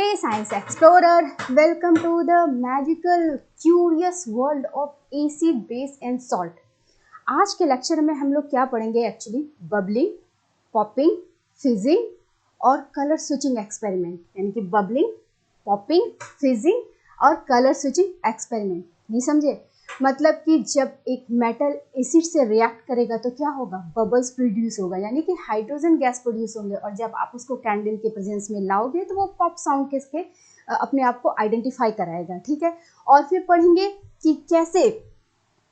Hey Science Explorer, welcome to the magical, curious world of acid, base and salt. आज के lecture में हम लोग क्या पढ़ेंगे एक्चुअली बबलिंग, पॉपिंग, फिजिंग और कलर स्विचिंग एक्सपेरिमेंट, यानी कि बबलिंग, पॉपिंग, फिजिंग और कलर स्विचिंग एक्सपेरिमेंट। नहीं समझे? मतलब कि जब एक मेटल एसिड से रिएक्ट करेगा तो क्या होगा, बबल्स प्रोड्यूस होगा, यानी कि हाइड्रोजन गैस प्रोड्यूस होंगे और जब आप उसको कैंडल के प्रेजेंस में लाओगे तो वो पॉप साउंड के अपने आप को आइडेंटिफाई कराएगा। ठीक है, और फिर पढ़ेंगे कि कैसे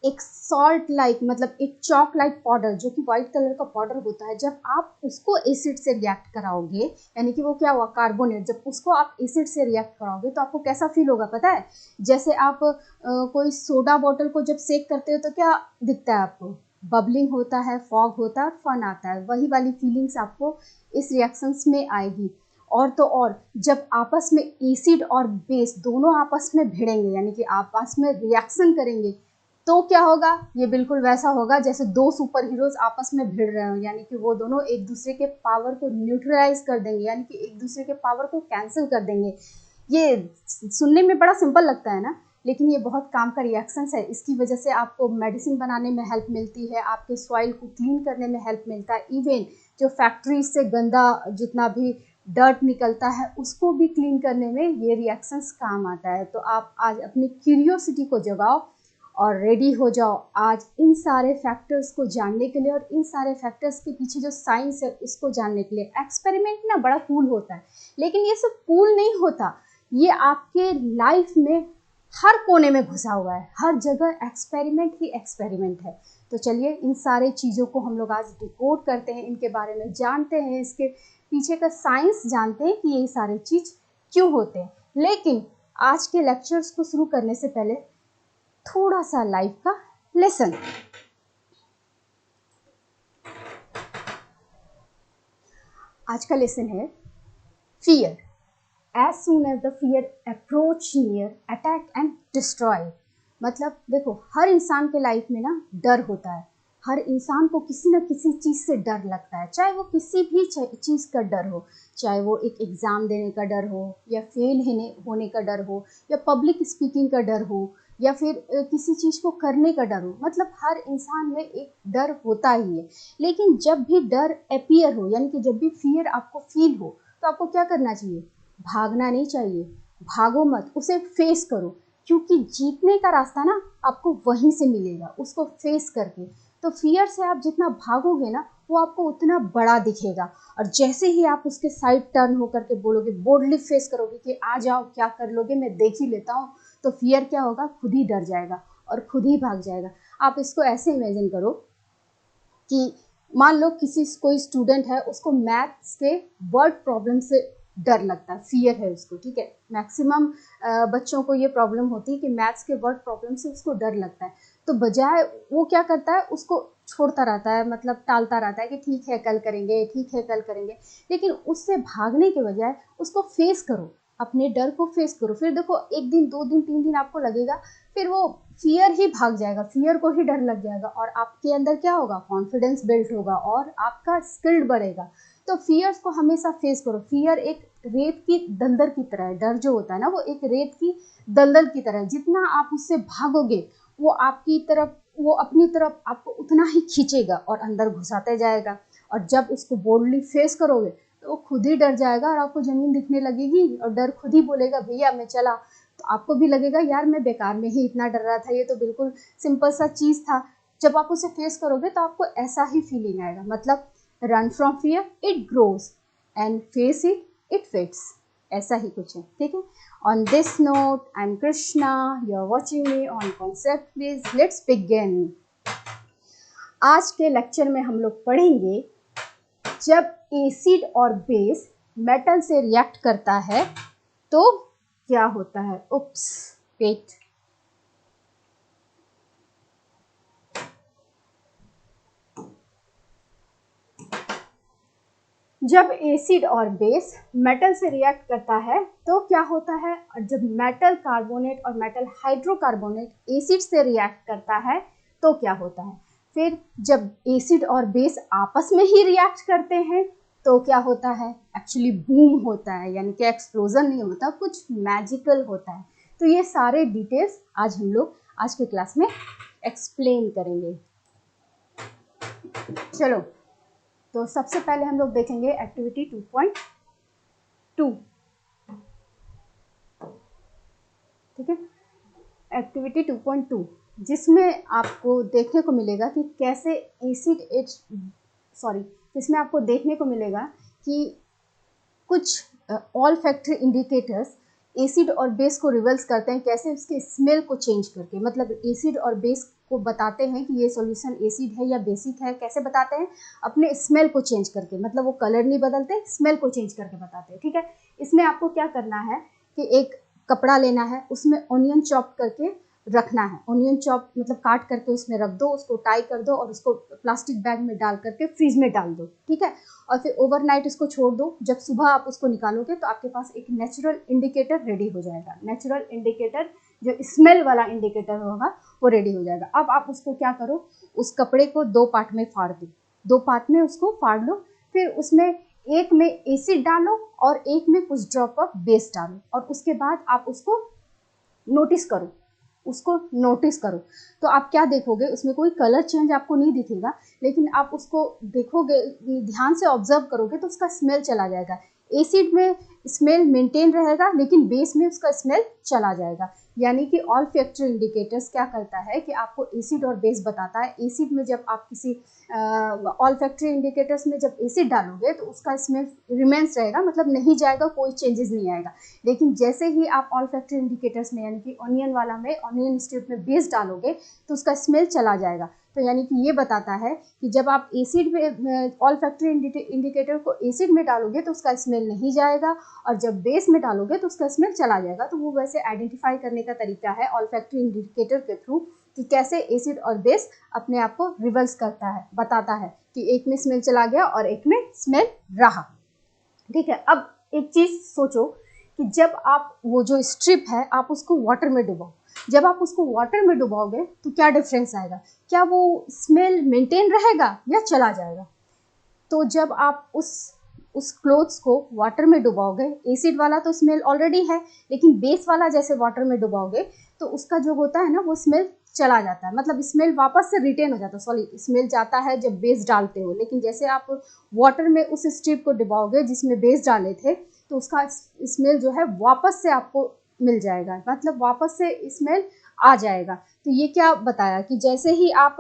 एक सॉल्ट लाइक मतलब एक चॉक लाइक पाउडर जो कि व्हाइट कलर का पाउडर होता है, जब आप उसको एसिड से रिएक्ट कराओगे, यानी कि वो क्या हुआ कार्बोनेट, जब उसको आप एसिड से रिएक्ट कराओगे तो आपको कैसा फील होगा पता है? जैसे आप कोई सोडा बॉटल को जब सेक करते हो तो क्या दिखता है आपको? बबलिंग होता है, फॉग होता है, फन आता है। वही वाली फीलिंग्स आपको इस रिएक्शंस में आएगी। और तो और जब आपस में एसिड और बेस दोनों आपस में भिड़ेंगे, यानी कि आपस में रिएक्शन करेंगे, तो क्या होगा? ये बिल्कुल वैसा होगा जैसे दो सुपर हीरोज आपस में भिड़ रहे हो, यानी कि वो दोनों एक दूसरे के पावर को न्यूट्रलाइज कर देंगे, यानी कि एक दूसरे के पावर को कैंसिल कर देंगे। ये सुनने में बड़ा सिंपल लगता है ना, लेकिन ये बहुत काम का रिएक्शंस है। इसकी वजह से आपको मेडिसिन बनाने में हेल्प मिलती है, आपके सॉइल को क्लीन करने में हेल्प मिलता है, इवन जो फैक्ट्रीज से गंदा जितना भी डर्ट निकलता है उसको भी क्लीन करने में ये रिएक्शंस काम आता है। तो आप आज अपनी क्यूरियोसिटी को जगाओ और रेडी हो जाओ आज इन सारे फैक्टर्स को जानने के लिए, और इन सारे फैक्टर्स के पीछे जो साइंस है उसको जानने के लिए। एक्सपेरिमेंट ना बड़ा कूल होता है, लेकिन ये सब कूल नहीं होता, ये आपके लाइफ में हर कोने में घुसा हुआ है, हर जगह एक्सपेरिमेंट ही एक्सपेरिमेंट है। तो चलिए इन सारे चीज़ों को हम लोग आज डिकोड करते हैं, इनके बारे में जानते हैं, इसके पीछे का साइंस जानते हैं कि ये सारे चीज़ क्यों होते हैं। लेकिन आज के लेक्चर्स को शुरू करने से पहले थोड़ा सा लाइफ का लेसन। आज का लेसन है fear. As soon as the fear approach near attack and destroy. मतलब देखो, हर इंसान के लाइफ में ना डर होता है, हर इंसान को किसी न किसी चीज़ से डर लगता है, चाहे वो किसी भी चीज़ का डर हो, चाहे वो एक एग्ज़ाम देने का डर हो, या फेल होने का डर हो, या पब्लिक स्पीकिंग का डर हो, या फिर किसी चीज़ को करने का डर हो। मतलब हर इंसान में एक डर होता ही है। लेकिन जब भी डर अपीयर हो, यानी कि जब भी फियर आपको फील हो, तो आपको क्या करना चाहिए? भागना नहीं चाहिए, भागो मत, उसे फेस करो, क्योंकि जीतने का रास्ता ना आपको वहीं से मिलेगा, उसको फेस करके। तो फियर से आप जितना भागोगे ना वो आपको उतना बड़ा दिखेगा, और जैसे ही आप उसके साइड टर्न होकर के बोलोगे, बोल्डली फेस करोगे कि आ जाओ, क्या कर लोगे, मैं देख ही लेता हूँ, तो फियर क्या होगा? खुद ही डर जाएगा और खुद ही भाग जाएगा। आप इसको ऐसे इमेजिन करो कि मान लो कोई स्टूडेंट है, उसको मैथ्स के वर्ड प्रॉब्लम से डर लगता है, फियर है उसको। ठीक है, मैक्सिमम बच्चों को ये प्रॉब्लम होती है कि मैथ्स के वर्ड प्रॉब्लम से उसको डर लगता है। तो बजाय वो क्या करता है, उसको छोड़ता रहता है, मतलब टालता रहता है कि ठीक है कल करेंगे, ठीक है कल करेंगे। लेकिन उससे भागने के बजाय उसको फेस करो, अपने डर को फेस करो। फिर देखो, एक दिन, 2 दिन, 3 दिन आपको लगेगा, फिर वो फियर ही भाग जाएगा, फियर को ही डर लग जाएगा, और आपके अंदर क्या होगा? कॉन्फिडेंस बिल्ड होगा और आपका स्किल्ड बढ़ेगा। तो फियर्स को हमेशा फेस करो। फियर एक रेत की दलदल की तरह है, डर जो होता है ना वो एक रेत की दलदल की तरह है। जितना आप उससे भागोगे वो आपकी तरफ, वो अपनी तरफ आपको उतना ही खींचेगा और अंदर घुसाते जाएगा। और जब उसको बोल्डली फेस करोगे तो वो खुद ही डर जाएगा और आपको ज़मीन दिखने लगेगी, और डर खुद ही बोलेगा भैया मैं चला। तो आपको भी लगेगा यार मैं बेकार में ही इतना डर रहा था, ये तो बिल्कुल सिंपल सा चीज़ था। जब आप उसे फेस करोगे तो आपको ऐसा ही फीलिंग आएगा। मतलब run from fear it grows and face it it fits, ऐसा ही कुछ है। ठीक है, on this note I am Krishna, you are watching me on Concept Quiz. Let's begin. आज के लेक्चर में हम लोग पढ़ेंगे जब एसिड और बेस मेटल से रिएक्ट करता है तो क्या होता है। उप्स, वेट। जब एसिड और बेस मेटल से रिएक्ट करता है तो क्या होता है? जब मेटल कार्बोनेट और मेटल हाइड्रोकार्बोनेट एसिड से रिएक्ट करता है तो क्या होता है? फिर जब एसिड और बेस आपस में ही रिएक्ट करते हैं तो क्या होता है, एक्चुअली बूम होता है, यानी कि एक्सप्लोजन नहीं होता, कुछ मैजिकल होता है। तो ये सारे डिटेल्स आज हम लोग आज के क्लास में एक्सप्लेन करेंगे। चलो, तो सबसे पहले हम लोग देखेंगे एक्टिविटी 2.2, ठीक है। एक्टिविटी 2.2 जिसमें आपको देखने को मिलेगा कि कैसे जिसमें आपको देखने को मिलेगा कि कुछ ऑल फैक्टर इंडिकेटर्स एसिड और बेस को रिवर्स करते हैं, कैसे उसके स्मेल को चेंज करके, मतलब एसिड और बेस को बताते हैं कि ये सॉल्यूशन एसिड है या बेसिक है, कैसे बताते हैं, अपने स्मेल को चेंज करके, मतलब वो कलर नहीं बदलते, स्मेल को चेंज करके बताते हैं, ठीक है। इसमें आपको क्या करना है कि एक कपड़ा लेना है, उसमें ऑनियन चॉप करके रखना है, ऑनियन चॉप मतलब काट करके उसमें रख दो, उसको टाई कर दो और उसको प्लास्टिक बैग में डाल करके फ्रीज में डाल दो, ठीक है। और फिर ओवरनाइट इसको छोड़ दो, जब सुबह आप उसको निकालोगे तो आपके पास एक नेचुरल इंडिकेटर रेडी हो जाएगा। नेचुरल इंडिकेटर जो स्मेल वाला इंडिकेटर होगा वो रेडी हो जाएगा। अब आप उसको क्या करो, उस कपड़े को 2 पार्ट में फाड़ दो, 2 पार्ट में उसको फाड़ लो, फिर उसमें एक में एसिड डालो और एक में कुछ ड्रॉप ऑफ बेस डालो, और उसके बाद आप उसको नोटिस करो, उसको नोटिस करो। तो आप क्या देखोगे, उसमें कोई कलर चेंज आपको नहीं दिखेगा, लेकिन आप उसको देखोगे, ध्यान से ऑब्जर्व करोगे तो उसका स्मेल चला जाएगा। एसिड में स्मेल मेंटेन रहेगा, लेकिन बेस में उसका स्मेल चला जाएगा। यानी कि ऑल फैक्टर इंडिकेटर्स क्या करता है कि आपको एसिड और बेस बताता है। एसिड में जब आप किसी ऑल फैक्टर इंडिकेटर्स में जब एसिड डालोगे तो उसका स्मेल रिमेंस रहेगा, मतलब नहीं जाएगा, कोई चेंजेस नहीं आएगा। लेकिन जैसे ही आप ऑल फैक्टर इंडिकेटर्स में, यानी कि ऑनियन वाला में, ऑनियन स्ट्रिप में बेस डालोगे तो उसका स्मेल चला जाएगा। तो यानी कि ये बताता है कि जब आप एसिड में ऑल फैक्टर इंडिकेटर को एसिड में डालोगे तो उसका स्मेल नहीं जाएगा, और जब बेस में डालोगे तो उसका स्मेल चला जाएगा। तो वो वैसे आइडेंटिफाई करने का तरीका है ऑल फैक्टर इंडिकेटर के थ्रू कि कैसे एसिड और बेस अपने आप को रिवर्स करता है, बताता है कि एक में स्मेल चला गया और एक में स्मेल रहा, ठीक है। अब एक चीज़ सोचो कि जब आप वो जो स्ट्रिप है आप उसको वाटर में डुबाओ, जब आप उसको वाटर में डुबाओगे तो क्या डिफरेंस आएगा, क्या वो स्मेल मेंटेन रहेगा या चला जाएगा। तो जब आप उस क्लोथ्स को वाटर में डुबाओगे, एसिड वाला तो स्मेल ऑलरेडी है, लेकिन बेस वाला जैसे वाटर में डुबाओगे तो उसका जो होता है ना वो स्मेल चला जाता है, मतलब स्मेल वापस से रिटेन हो जाता है। सॉरी, स्मेल जाता है जब बेस डालते हो, लेकिन जैसे आप वाटर में उस स्ट्रिप को डुबाओगे जिसमें बेस डाले थे तो उसका स्मेल जो है वापस से आपको मिल जाएगा, मतलब वापस से स्मेल आ जाएगा। तो ये क्या बताया कि जैसे ही आप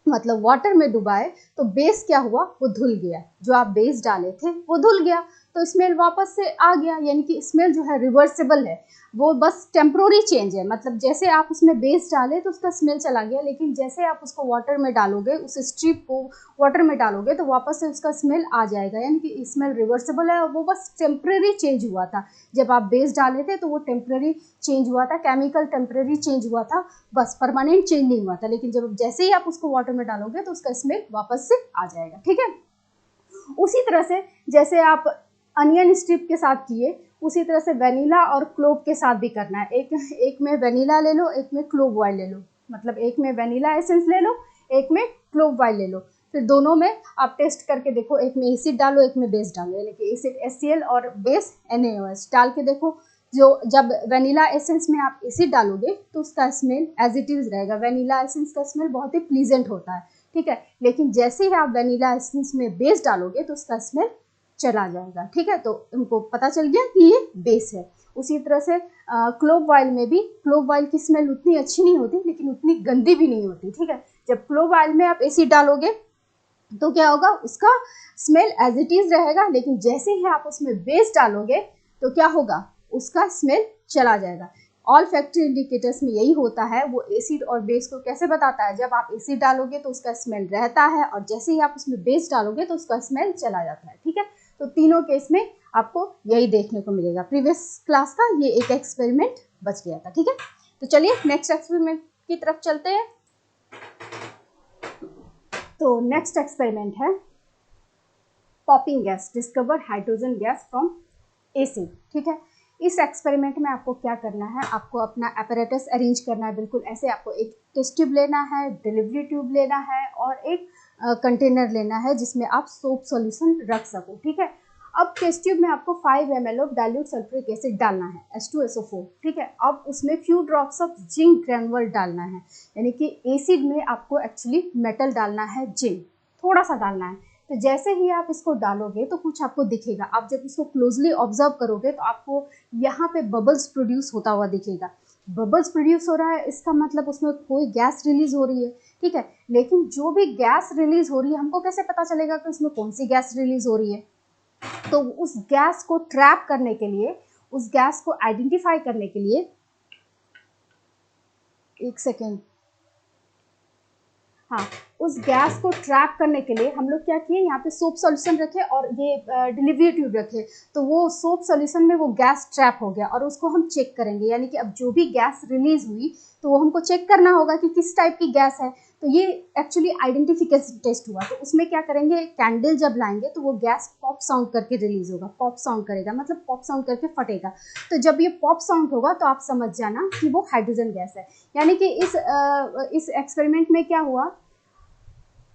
मतलब वाटर में डुबाए तो बेस क्या हुआ, वो धुल गया, जो आप बेस डाले थे वो धुल गया, तो स्मेल वापस से आ गया। यानी कि स्मेल जो है रिवर्सिबल है, वो बस टेम्प्रोरी चेंज है, मतलब जैसे आप उसमें बेस डाले तो उसका स्मेल चला गया, लेकिन जैसे आप उसको वाटर में डालोगे, उस स्ट्रिप को वाटर में डालोगे तो वापस से उसका स्मेल आ जाएगा। यानी कि स्मेल रिवर्सिबल है और वो बस टेम्प्रेरी चेंज हुआ था। जब आप बेस डाले थे तो वो टेम्प्रेरी चेंज हुआ था, केमिकल टेम्प्रेरी चेंज हुआ था, बस परमानेंट चेंज नहीं हुआ था। लेकिन जब जैसे ही आप उसको वाटर में डालोगे तो उसका स्मेल वापस से आ जाएगा, ठीक है। उसी तरह से जैसे आप अनियन स्ट्रिप के साथ किए, उसी तरह से वेनिला और क्लोव के साथ भी करना है। एक में वेनिला ले लो, एक में क्लोव ऑयल ले लो, मतलब एक में वेनिला एसेंस ले लो, एक में क्लोव ऑयल ले लो, फिर दोनों में आप टेस्ट करके देखो, एक में एसिड डालो, एक में बेस डालो, यानी कि एसिड HCl और बेस NaOH डाल के देखो। जो जब वेनिला एसेंस में आप एसिड डालोगे तो उसका स्मेल एज इट इज रहेगा, वेनिला एसेंस का स्मेल बहुत ही प्लीजेंट होता है, ठीक है। लेकिन जैसे ही आप वेनिला एसेंस में बेस डालोगे तो उसका स्मेल चला जाएगा, ठीक है। तो उनको पता चल गया कि ये बेस है। उसी तरह से क्लोव ऑयल में भी, क्लोव ऑयल की स्मेल उतनी अच्छी नहीं होती लेकिन उतनी गंदी भी नहीं होती, ठीक है। जब क्लोव ऑयल में आप एसिड डालोगे तो क्या होगा, उसका स्मेल एज इट इज रहेगा, लेकिन जैसे ही आप उसमें बेस डालोगे तो क्या होगा, उसका स्मेल चला जाएगा। ऑल फैक्टर इंडिकेटर्स में यही होता है, वो एसिड और बेस को कैसे बताता है, जब आप एसिड डालोगे तो उसका स्मेल रहता है और जैसे ही आप उसमें बेस डालोगे तो उसका स्मेल चला जाता है, ठीक है। तो तीनों केस में आपको यही देखने को मिलेगा। प्रीवियस क्लास का ये एक एक्सपेरिमेंट बच गया था, ठीक है। तो चलिए नेक्स्ट एक्सपेरिमेंट की तरफ चलते हैं। तो नेक्स्ट एक्सपेरिमेंट है popping gas, discover hydrogen gas from acid, ठीक है। इस एक्सपेरिमेंट में आपको क्या करना है, आपको अपना apparatus अरेंज करना है, बिल्कुल ऐसे आपको एक टेस्ट ट्यूब लेना है, डिलीवरी ट्यूब लेना है और एक कंटेनर लेना है जिसमें आप सोप सॉल्यूशन रख सको, ठीक है। अब टेस्ट ट्यूब में आपको 5 ml of dilute sulphuric acid डालना है, H2SO4, ठीक है। अब उसमें few drops of zinc granule डालना है, यानी कि एसिड में आपको एक्चुअली मेटल डालना है, जिंक थोड़ा सा डालना है। तो जैसे ही आप इसको डालोगे तो कुछ आपको दिखेगा, आप जब इसको क्लोजली ऑब्जर्व करोगे तो आपको यहाँ पे बबल्स प्रोड्यूस होता हुआ दिखेगा। बबल्स प्रोड्यूस हो रहा है, इसका मतलब उसमें कोई गैस रिलीज हो रही है, ठीक है। लेकिन जो भी गैस रिलीज हो रही है, हमको कैसे पता चलेगा कि उसमें कौन सी गैस रिलीज हो रही है? तो उस गैस को ट्रैप करने के लिए, उस गैस को आइडेंटिफाई करने के लिए, एक सेकेंड, हाँ, उस गैस को ट्रैप करने के लिए हम लोग क्या किए, यहाँ पे सोप सॉल्यूशन रखे और ये डिलीवरी ट्यूब रखे, तो वो सोप सॉल्यूशन में वो गैस ट्रैप हो गया और उसको हम चेक करेंगे, यानी कि अब जो भी गैस रिलीज हुई तो वो हमको चेक करना होगा कि किस टाइप की गैस है। तो ये एक्चुअली आइडेंटिफिकेशन टेस्ट हुआ। तो उसमें क्या करेंगे, कैंडल जब लाएंगे तो वो गैस पॉप साउंड करके रिलीज होगा, पॉप साउंड करेगा, मतलब पॉप साउंड करके फटेगा। तो जब ये पॉप साउंड होगा तो आप समझ जाना कि वो हाइड्रोजन गैस है। यानी कि इस एक्सपेरिमेंट में क्या हुआ,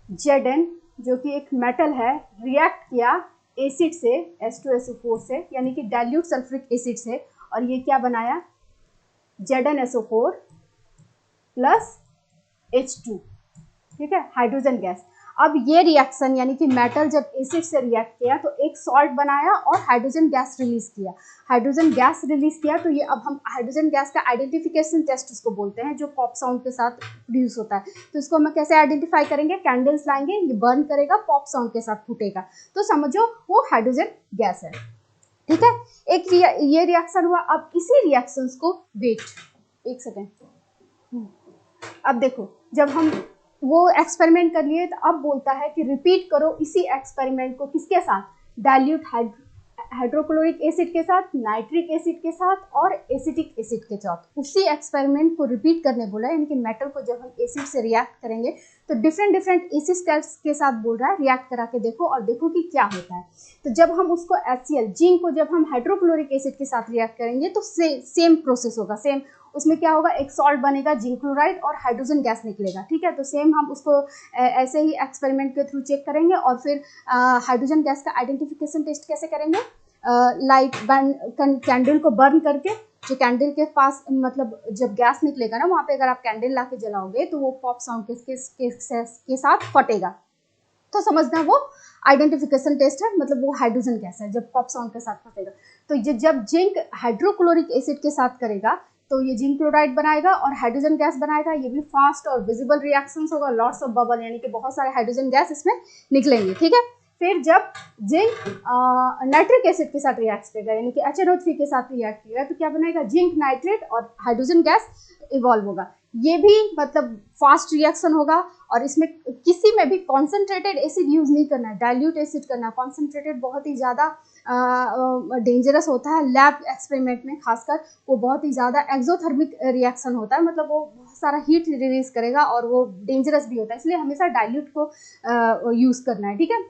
Zn जो कि एक मेटल है, रिएक्ट किया एसिड से, H2SO4 से, यानी कि डाइल्यूट सल्फ्यूरिक एसिड से, और ये क्या बनाया, ZnSO4 प्लस H2, ठीक है, हाइड्रोजन गैस। अब ये रिएक्शन यानी कि मेटल जब एसिड से रिएक्ट किया तो एक सॉल्ट बनाया और हाइड्रोजन गैस रिलीज किया, हाइड्रोजन गैस रिलीज किया। तो ये अब हम हाइड्रोजन गैस का आइडेंटिफिकेशन टेस्ट उसको बोलते हैं, जो पॉप साउंड के साथ प्रोड्यूस होता है। तो इसको हम कैसे आइडेंटिफाई करेंगे, कैंडल्स लाएंगे, ये बर्न करेगा, पॉप साउंड के साथ फूटेगा, तो समझो वो हाइड्रोजन गैस है, ठीक है। एक ये रिएक्शन हुआ। अब इसी रिएक्शंस को वेट, एक सेकेंड, अब देखो, जब हम वो एक्सपेरिमेंट कर लिए तो अब बोलता है कि रिपीट करो इसी एक्सपेरिमेंट को, किसके साथ, डाइल्यूट हाइड्रोक्लोरिक एसिड के साथ, नाइट्रिक एसिड के साथ और एसिटिक एसिड के साथ। उसी एक्सपेरिमेंट को रिपीट करने बोला है, यानी कि मेटल को जब हम एसिड से रिएक्ट करेंगे तो डिफरेंट एसिड के साथ बोल रहा है, रिएक्ट करा के देखो और देखो कि क्या होता है। तो जब हम उसको HCl जिंक को जब हम हाइड्रोक्लोरिक एसिड के साथ रिएक्ट करेंगे तो सेम प्रोसेस होगा, सेम। उसमें क्या होगा, एक सॉल्ट बनेगा जिंक क्लोराइड और हाइड्रोजन गैस निकलेगा, ठीक है। तो सेम हम उसको ऐसे ही एक्सपेरिमेंट के थ्रू चेक करेंगे और फिर हाइड्रोजन गैस का आइडेंटिफिकेशन टेस्ट कैसे करेंगे, लाइट कैंडल को बर्न करके, जो कैंडल के पास मतलब जब गैस निकलेगा ना वहाँ पे अगर आप कैंडल ला के जलाओगे तो वो पॉप साउंड के साथ फटेगा, तो समझना वो आइडेंटिफिकेशन टेस्ट है, मतलब वो हाइड्रोजन गैस है जब पॉप साउंड के साथ फटेगा। तो ये जब जिंक हाइड्रोक्लोरिक एसिड के साथ करेगा तो ये जिंक क्लोराइड बनाएगा और हाइड्रोजन गैस बनाएगा, ये भी फास्ट और विजिबल रिएक्शंस होगा, लॉट्स ऑफ बबल, यानी कि बहुत सारे हाइड्रोजन गैस इसमें निकलेंगे, ठीक है। फिर जब जिंक नाइट्रिक एसिड के साथ रिएक्ट करेगा, यानी कि HNO3 के साथ रिएक्ट करेगा, तो क्या बनाएगा, जिंक नाइट्रेट और हाइड्रोजन गैस इवॉल्व होगा। ये भी मतलब फास्ट रिएक्शन होगा और इसमें किसी में भी कॉन्सेंट्रेटेड एसिड यूज नहीं करना है, डाइल्यूट एसिड करना है। कॉन्सेंट्रेटेड बहुत ही ज़्यादा डेंजरस होता है, लैब एक्सपेरिमेंट में खासकर वो बहुत ही ज़्यादा एक्सोथर्मिक रिएक्शन होता है, मतलब वो बहुत सारा हीट रिलीज करेगा और वो डेंजरस भी होता है, इसलिए हमेशा डाइल्यूट को यूज़ करना है, ठीक है।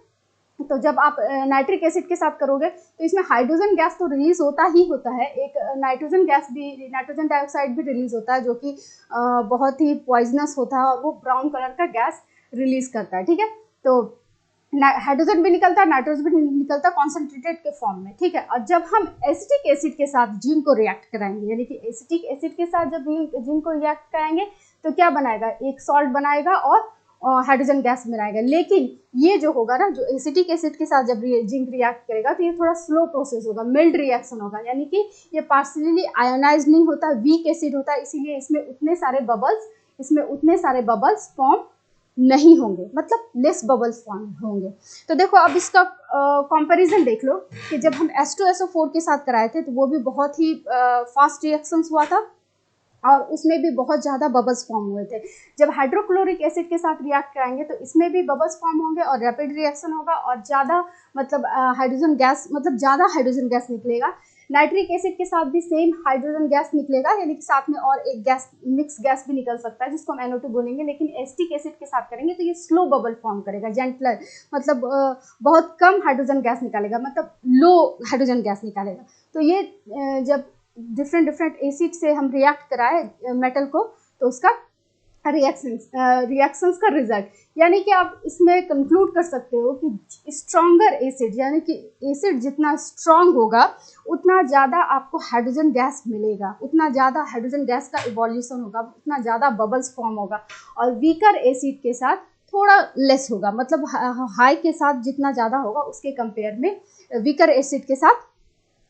तो जब आप नाइट्रिक एसिड के साथ करोगे तो इसमें हाइड्रोजन गैस तो रिलीज होता ही होता है, एक नाइट्रोजन गैस भी, नाइट्रोजन डाइऑक्साइड भी रिलीज होता है, जो कि बहुत ही पॉइजनस होता है और वो ब्राउन कलर का गैस रिलीज करता है, ठीक है। तो हाइड्रोजन भी निकलता है, नाइट्रोजन भी निकलता है कॉन्सेंट्रेटेड के फॉर्म में, ठीक है। और जब हम एसिटिक एसिड के साथ जिंक को रिएक्ट कराएंगे, यानी कि एसिटिक एसिड के साथ जब जिंक को रिएक्ट कराएंगे तो क्या बनाएगा, एक सॉल्ट बनाएगा और हाइड्रोजन गैस बनाएगा। लेकिन ये जो होगा ना, जो एसिटिक एसिड के साथ जब जिंक रिएक्ट करेगा तो ये थोड़ा स्लो प्रोसेस होगा, मिल्ड रिएक्शन होगा, यानी कि ये पार्शियली आयोनाइज नहीं होता, वीक एसिड होता है, इसीलिए इसमें उतने सारे बबल्स फॉर्म नहीं होंगे, मतलब लेस बबल्स फॉर्म होंगे। तो देखो अब इसका कंपैरिजन देख लो कि जब हम H2SO4 के साथ कराए थे तो वो भी बहुत ही फास्ट रिएक्शंस हुआ था और उसमें भी बहुत ज़्यादा बबल्स फॉर्म हुए थे। जब हाइड्रोक्लोरिक एसिड के साथ रिएक्ट कराएंगे तो इसमें भी बबल्स फॉर्म होंगे और रैपिड रिएक्शन होगा और ज़्यादा मतलब ज़्यादा हाइड्रोजन गैस निकलेगा। नाइट्रिक एसिड के साथ भी सेम हाइड्रोजन गैस निकलेगा, यानी कि साथ में और एक गैस, मिक्स गैस भी निकल सकता है जिसको हम NO2 बोलेंगे। लेकिन एसिटिक एसिड के साथ करेंगे तो ये स्लो बबल फॉर्म करेगा, जेंटलर, मतलब बहुत कम हाइड्रोजन गैस निकालेगा, मतलब लो हाइड्रोजन गैस निकालेगा। तो ये जब डिफरेंट एसिड से हम रिएक्ट कराए मेटल को तो उसका रिएक्शंस का रिजल्ट, यानी कि आप इसमें कंक्लूड कर सकते हो कि स्ट्रॉन्गर एसिड, यानी कि एसिड जितना स्ट्रॉन्ग होगा उतना ज़्यादा आपको हाइड्रोजन गैस मिलेगा, उतना ज़्यादा हाइड्रोजन गैस का इवोल्यूशन होगा, उतना ज़्यादा बबल्स फॉर्म होगा। और वीकर एसिड के साथ थोड़ा लेस होगा, मतलब हाई के साथ जितना ज़्यादा होगा उसके कंपेयर में वीकर एसिड के साथ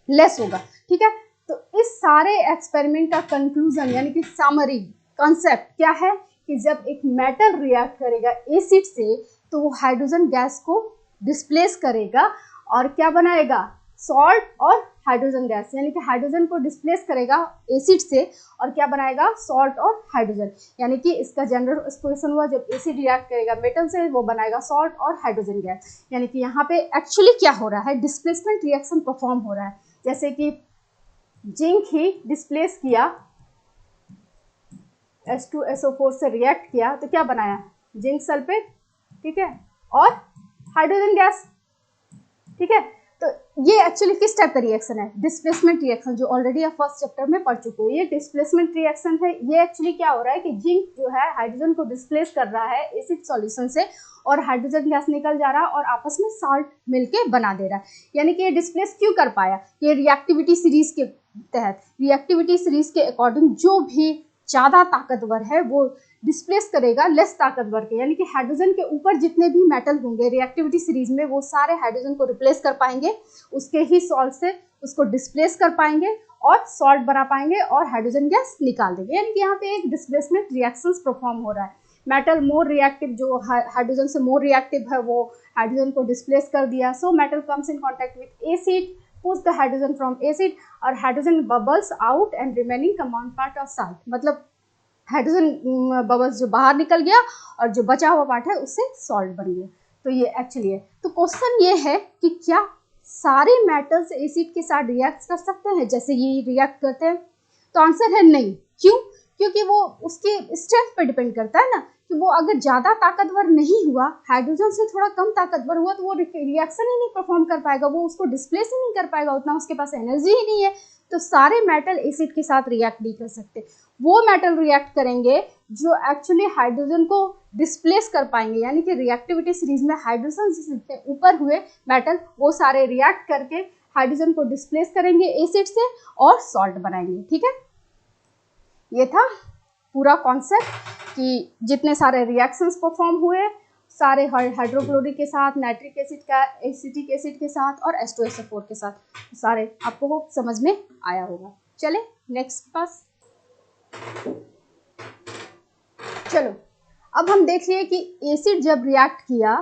लेस होगा। ठीक है, तो इस सारे एक्सपेरिमेंट का कंक्लूजन यानी कि समरी कॉन्सेप्ट क्या है कि जब एक मेटल रिएक्ट करेगा एसिड से तो वो हाइड्रोजन गैस को डिस्प्लेस करेगा और क्या बनाएगा, सॉल्ट और हाइड्रोजन गैस, यानी कि हाइड्रोजन को डिस्प्लेस करेगा एसिड से और क्या बनाएगा, सॉल्ट और हाइड्रोजन। यानी कि इसका जनरल एक्सप्रेशन हुआ जब एसिड रिएक्ट करेगा मेटल से वो बनाएगा सॉल्ट और हाइड्रोजन गैस। यानी कि यहाँ पे एक्चुअली क्या हो रहा है, डिस्प्लेसमेंट रिएक्शन परफॉर्म हो रहा है। जैसे कि जिंक ही डिस्प्लेस किया, H2SO4 से रिएक्ट किया तो क्या बनाया, जिंक सल्फेट, ठीक है, और हाइड्रोजन गैस। ठीक है, तो ये एक्चुअली किस टाइप का रिएक्शन है, डिस्प्लेसमेंट रिएक्शन, जो ऑलरेडी आप फर्स्ट चैप्टर में पढ़ चुके हो। ये डिस्प्लेसमेंट रिएक्शन है। ये एक्चुअली क्या हो रहा है कि जिंक जो है हाइड्रोजन को डिस्प्लेस कर रहा है एसिड सॉल्यूशन से और हाइड्रोजन गैस निकल जा रहा है और आपस में साल्ट मिलके बना दे रहा है। यानी कि ये डिस्प्लेस क्यों कर पाया, ये रिएक्टिविटी सीरीज के तहत, रिएक्टिविटी सीरीज के अकॉर्डिंग जो भी ज़्यादा ताकतवर है वो डिस्प्लेस करेगा लेस ताकतवर के, यानी कि हाइड्रोजन के ऊपर जितने भी मेटल होंगे रिएक्टिविटी सीरीज में वो सारे हाइड्रोजन को रिप्लेस कर पाएंगे, उसके ही सॉल्ट से उसको डिस्प्लेस कर पाएंगे और सॉल्ट बना पाएंगे और हाइड्रोजन गैस निकाल देंगे। यानी कि यहाँ पे एक डिस्प्लेसमेंट रिएक्शंस परफॉर्म हो रहा है। मेटल मोर रिएक्टिव, जो हाइड्रोजन से मोर रिएक्टिव है वो हाइड्रोजन को डिस्प्लेस कर दिया, so metal comes in contact with acid, push the hydrogen from acid और hydrogen bubbles out and remaining compound part of salt, मतलब हाइड्रोजन बबल्स जो बाहर निकल गया और जो बचा हुआ पार्ट है उससे सॉल्ट बन गया। तो ये एक्चुअली है। तो क्वेश्चन ये है कि क्या सारे मेटल्स एसिड के साथ रिएक्ट कर सकते हैं जैसे ये रिएक्ट करते हैं, तो आंसर है नहीं। क्यों, क्योंकि वो उसके स्ट्रेंथ पर डिपेंड करता है ना, कि वो अगर ज़्यादा ताकतवर नहीं हुआ, हाइड्रोजन से थोड़ा कम ताकतवर हुआ तो वो रिएक्शन ही नहीं परफॉर्म कर पाएगा, वो उसको डिस्प्लेस ही नहीं कर पाएगा, उतना उसके पास एनर्जी ही नहीं है। तो सारे मेटल एसिड के साथ रिएक्ट नहीं कर सकते, वो मेटल रिएक्ट करेंगे जो एक्चुअली हाइड्रोजन को डिस्प्लेस कर पाएंगे, यानी कि रिएक्टिविटी सीरीज में हाइड्रोजन से ऊपर हुए मेटल वो सारे रिएक्ट करके हाइड्रोजन को डिस्प्लेस करेंगे एसिड से और सॉल्ट बनाएंगे। ठीक है, ये था पूरा कॉन्सेप्ट कि जितने सारे रिएक्शंस परफॉर्म हुए सारे हाइड्रोक्लोरिक के साथ, नाइट्रिक एसिड का एसिटिक एसिड के साथ और H2SO4 के साथ, सारे आपको समझ में आया होगा। चले नेक्स्ट पास। चलो अब हम देख लिए कि एसिड जब रिएक्ट किया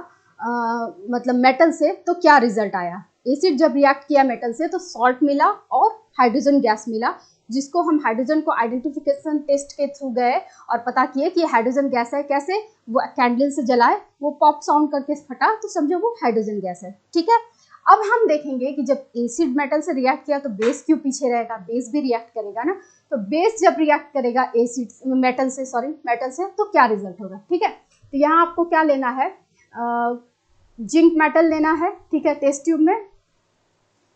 मतलब मेटल से तो क्या रिजल्ट आया। एसिड जब रिएक्ट किया मेटल से तो सॉल्ट मिला और हाइड्रोजन गैस मिला, जिसको हम हाइड्रोजन को आइडेंटिफिकेशन टेस्ट के थ्रू गए और पता किए कि हाइड्रोजन गैस है। कैसे, वो कैंडल से जलाए, वो पॉप साउंड करके फटा तो समझो वो हाइड्रोजन गैस है। ठीक है, अब हम देखेंगे कि जब एसिड मेटल से रिएक्ट किया तो बेस क्यों पीछे रहेगा, बेस भी रिएक्ट करेगा ना। तो बेस जब रिएक्ट करेगा एसिड मेटल से तो क्या रिजल्ट होगा। ठीक है, तो यहाँ आपको क्या लेना है, जिंक मेटल लेना है। ठीक है, टेस्ट ट्यूब में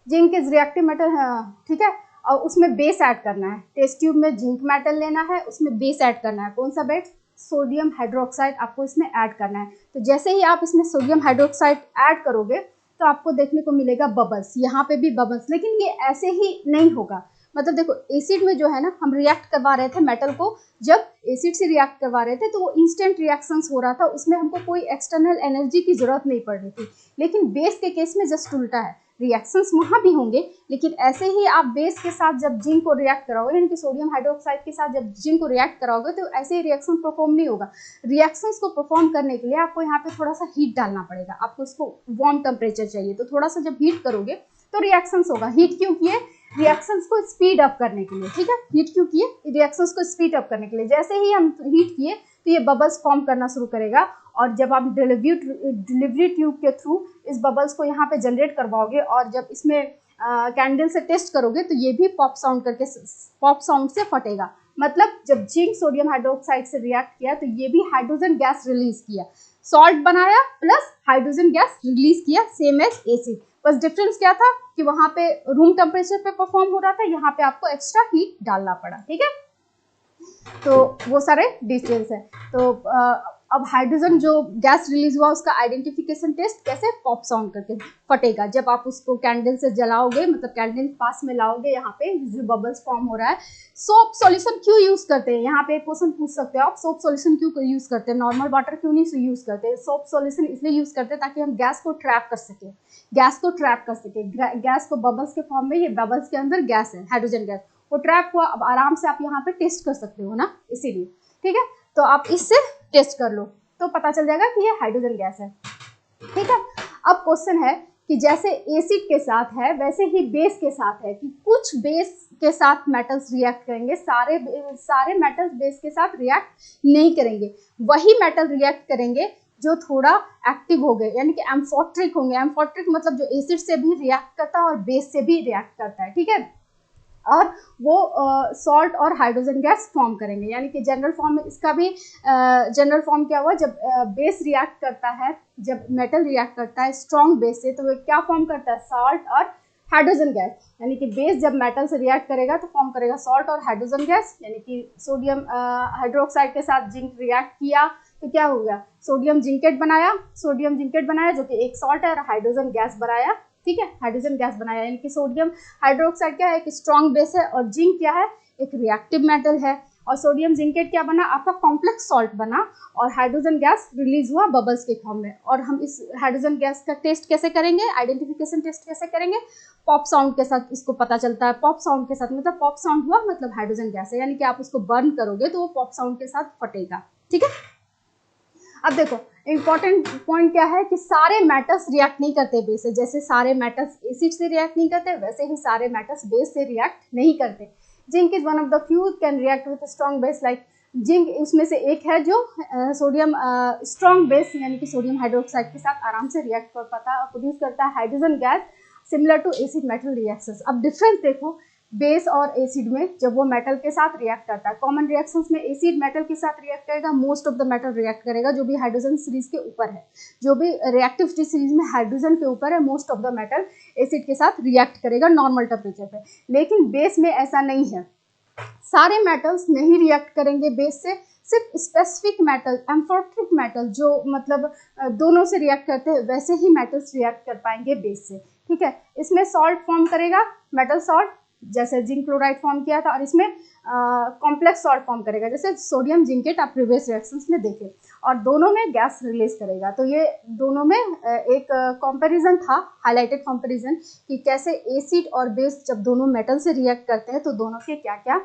जिंक इज रिएक्टिव मेटल है। ठीक है, और उसमें बेस ऐड करना है। टेस्ट ट्यूब में जिंक मेटल लेना है, उसमें बेस ऐड करना है। कौन सा बेस, सोडियम हाइड्रोक्साइड आपको इसमें ऐड करना है। तो जैसे ही आप इसमें सोडियम हाइड्रोक्साइड ऐड करोगे तो आपको देखने को मिलेगा बबल्स, यहाँ पे भी बबल्स, लेकिन ये ऐसे ही नहीं होगा। मतलब देखो एसिड में जो है ना, हम रिएक्ट करवा रहे थे मेटल को, जब एसिड से रिएक्ट करवा रहे थे तो वो इंस्टेंट रिएक्शंस हो रहा था, उसमें हमको कोई एक्सटर्नल एनर्जी की जरूरत नहीं पड़ रही थी। लेकिन बेस के केस में जस्ट उल्टा है, रिएक्शंस वहाँ भी होंगे लेकिन ऐसे ही आप बेस के साथ जब जिंक को रिएक्ट कराओगे, यानी कि सोडियम हाइड्रोक्साइड के साथ जब जिंक को रिएक्ट कराओगे तो ऐसे ही रिएक्शन परफॉर्म नहीं होगा। रिएक्शंस को परफॉर्म करने के लिए आपको यहाँ पे थोड़ा सा हीट डालना पड़ेगा, आपको इसको वार्म टेम्परेचर चाहिए, तो थोड़ा सा जब हीट करोगे तो रिएक्शंस होगा। हीट क्यों किए, रिएक्शंस को स्पीड अप करने के लिए। ठीक है, हीट क्यों किए, रिएक्शंस को स्पीड अप करने के लिए। जैसे ही हम हीट किए तो ये बबल्स फॉर्म करना शुरू करेगा और जब आप डिलीवरी ट्यूब के थ्रू इस बबल्स को यहाँ पे जनरेट करवाओगे और जब इसमें कैंडल से टेस्ट करोगे तो ये भी पॉप साउंड से फटेगा। मतलब जब जिंक सोडियम हाइड्रोक्साइड से रिएक्ट किया तो ये भी हाइड्रोजन गैस रिलीज किया, सॉल्ट बनाया प्लस हाइड्रोजन गैस रिलीज किया, सेम एज एसिड। बस डिफरेंस क्या था कि वहाँ पे रूम टेम्परेचर पे परफॉर्म हो रहा था, यहाँ पे आपको एक्स्ट्रा हीट डालना पड़ा। ठीक है, तो वो सारे डिटेल्स है। तो अब हाइड्रोजन जो गैस रिलीज हुआ उसका आइडेंटिफिकेशन टेस्ट कैसे, पॉप साउंड करके फटेगा। जब आप उसको कैंडल से जलाओगे, मतलब कैंडल पास में लाओगे, यहाँ पे जो बबल्स फॉर्म हो रहा है। सोप सॉल्यूशन क्यों यूज करते हैं, यहाँ पे एक क्वेश्चन पूछ सकते हो आप, सोप सॉल्यूशन क्यों यूज करते हैं, नॉर्मल वाटर क्यों नहीं यूज करते। सोप सॉल्यूशन इसलिए यूज करते हैं ताकि हम गैस को ट्रैप कर सके, गैस को ट्रैप कर सके। गैस को बबल्स के फॉर्म में, ये बबल्स के अंदर गैस है, हाइड्रोजन गैस, वो ट्रैप हुआ। अब आराम से आप यहाँ पे टेस्ट कर सकते हो ना, इसीलिए। ठीक है, तो आप इससे टेस्ट कर लो तो पता चल जाएगा कि ये हाइड्रोजन गैस है। ठीक है, अब क्वेश्चन है कि जैसे एसिड के साथ है वैसे ही बेस के साथ है, कि कुछ बेस के साथ मेटल्स रिएक्ट करेंगे, सारे मेटल्स बेस के साथ रिएक्ट नहीं करेंगे। वही मेटल रिएक्ट करेंगे जो थोड़ा एक्टिव हो गए, यानी कि एम्फोट्रिक होंगे। एम्फोट्रिक मतलब जो एसिड से भी रिएक्ट करता है और बेस से भी रिएक्ट करता है। ठीक है, और वो सॉल्ट और हाइड्रोजन गैस फॉर्म करेंगे। यानी कि जनरल फॉर्म में इसका भी जनरल फॉर्म क्या हुआ, जब बेस रिएक्ट करता है, जब मेटल रिएक्ट करता है स्ट्रॉन्ग बेस से, तो वो क्या फॉर्म करता है, सॉल्ट और हाइड्रोजन गैस। यानी कि बेस जब मेटल से रिएक्ट करेगा तो फॉर्म करेगा सॉल्ट और हाइड्रोजन गैस। यानी कि सोडियम हाइड्रोक्साइड के साथ जिंक रिएक्ट किया तो क्या हो गया, सोडियम जिंकेट बनाया, जो कि एक सॉल्ट है, और हाइड्रोजन गैस बनाया। ठीक है, हाइड्रोजन गैस बनाया। यानी कि सोडियम हाइड्रोक्साइड क्या है, एक स्ट्रॉन्ग बेस है, और जिंक क्या है, एक रिएक्टिव मेटल है। और सोडियम जिंकेट क्या बना, आपका कॉम्प्लेक्स सॉल्ट बना, और हाइड्रोजन गैस रिलीज हुआ बबल्स के फॉर्म में। और हम इस हाइड्रोजन गैस का टेस्ट कैसे करेंगे, आइडेंटिफिकेशन टेस्ट कैसे करेंगे, पॉप साउंड के साथ इसको पता चलता है। पॉप साउंड के साथ मतलब पॉप साउंड हुआ मतलब हाइड्रोजन गैस है, यानी कि आप उसको बर्न करोगे तो वो पॉप साउंड के साथ फटेगा। ठीक है, अब देखो इंपॉर्टेंट पॉइंट क्या है कि सारे मेटल्स रिएक्ट नहीं करते बेस से। जैसे सारे मेटल्स एसिड से रिएक्ट नहीं करते, वैसे ही सारे मेटल्स बेस से रिएक्ट नहीं करते। Zinc is one of the few can react with strong base, like zinc उसमें से एक है जो सोडियम स्ट्रॉन्ग बेस यानी कि सोडियम हाइड्रोक्साइड के साथ आराम से रिएक्ट कर पाता है और प्रोड्यूस करता है hydrogen gas similar to acid metal reactions. अब डिफरेंस देखो बेस और एसिड में, जब वो मेटल के साथ रिएक्ट करता है, कॉमन रिएक्शंस में एसिड मेटल के साथ रिएक्ट करेगा, most of the metal react करेगा जो भी हाइड्रोजन सीरीज के ऊपर है, जो भी रिएक्टिव सीरीज में हाइड्रोजन के ऊपर है, most of the metal acid के साथ रिएक्ट करेगा नॉर्मल टेम्परेचर पे। लेकिन बेस में ऐसा नहीं है, सारे मेटल्स नहीं रिएक्ट करेंगे बेस से, सिर्फ स्पेसिफिक मेटल, एम्फोट्रिक मेटल जो मतलब दोनों से रिएक्ट करते हैं, वैसे ही मेटल्स रिएक्ट कर पाएंगे बेस से। ठीक है, इसमें सॉल्ट फॉर्म करेगा, मेटल सॉल्ट, जैसे जिंक क्लोराइड फॉर्म किया था, और इसमें कॉम्प्लेक्स सॉल्ट फॉर्म करेगा, जैसे सोडियम जिंकेट आप प्रीवियस रिएक्शंस में देखे, और दोनों में गैस रिलीज करेगा। तो ये दोनों में एक कंपैरिजन था, हाईलाइटेड कंपैरिजन, कि कैसे एसिड और बेस जब दोनों मेटल से रिएक्ट करते हैं तो दोनों के क्या क्या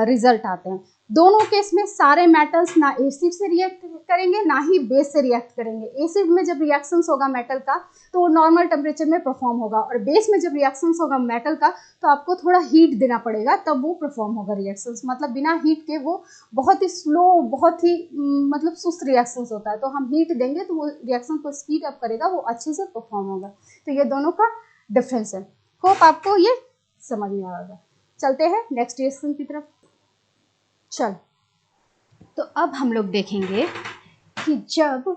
रिजल्ट आते हैं। दोनों केस में सारे मेटल्स ना एसिड से रिएक्ट करेंगे ना ही बेस से रिएक्ट करेंगे। एसिड में जब रिएक्शंस होगा मेटल का तो वो नॉर्मल टेम्परेचर में परफॉर्म होगा, और बेस में जब रिएक्शंस होगा मेटल का तो आपको थोड़ा हीट देना पड़ेगा, तब वो परफॉर्म होगा रिएक्शंस। मतलब बिना हीट के वो बहुत ही स्लो, बहुत ही मतलब सुस्त रिएक्शंस होता है, तो हम हीट देंगे तो वो रिएक्शन को स्पीड अप करेगा, वो अच्छे से परफॉर्म होगा। तो ये दोनों का डिफरेंस है। होप आपको ये समझ में आएगा। चलते हैं नेक्स्ट रिएक्शन की तरफ। चल, तो अब हम लोग देखेंगे कि जब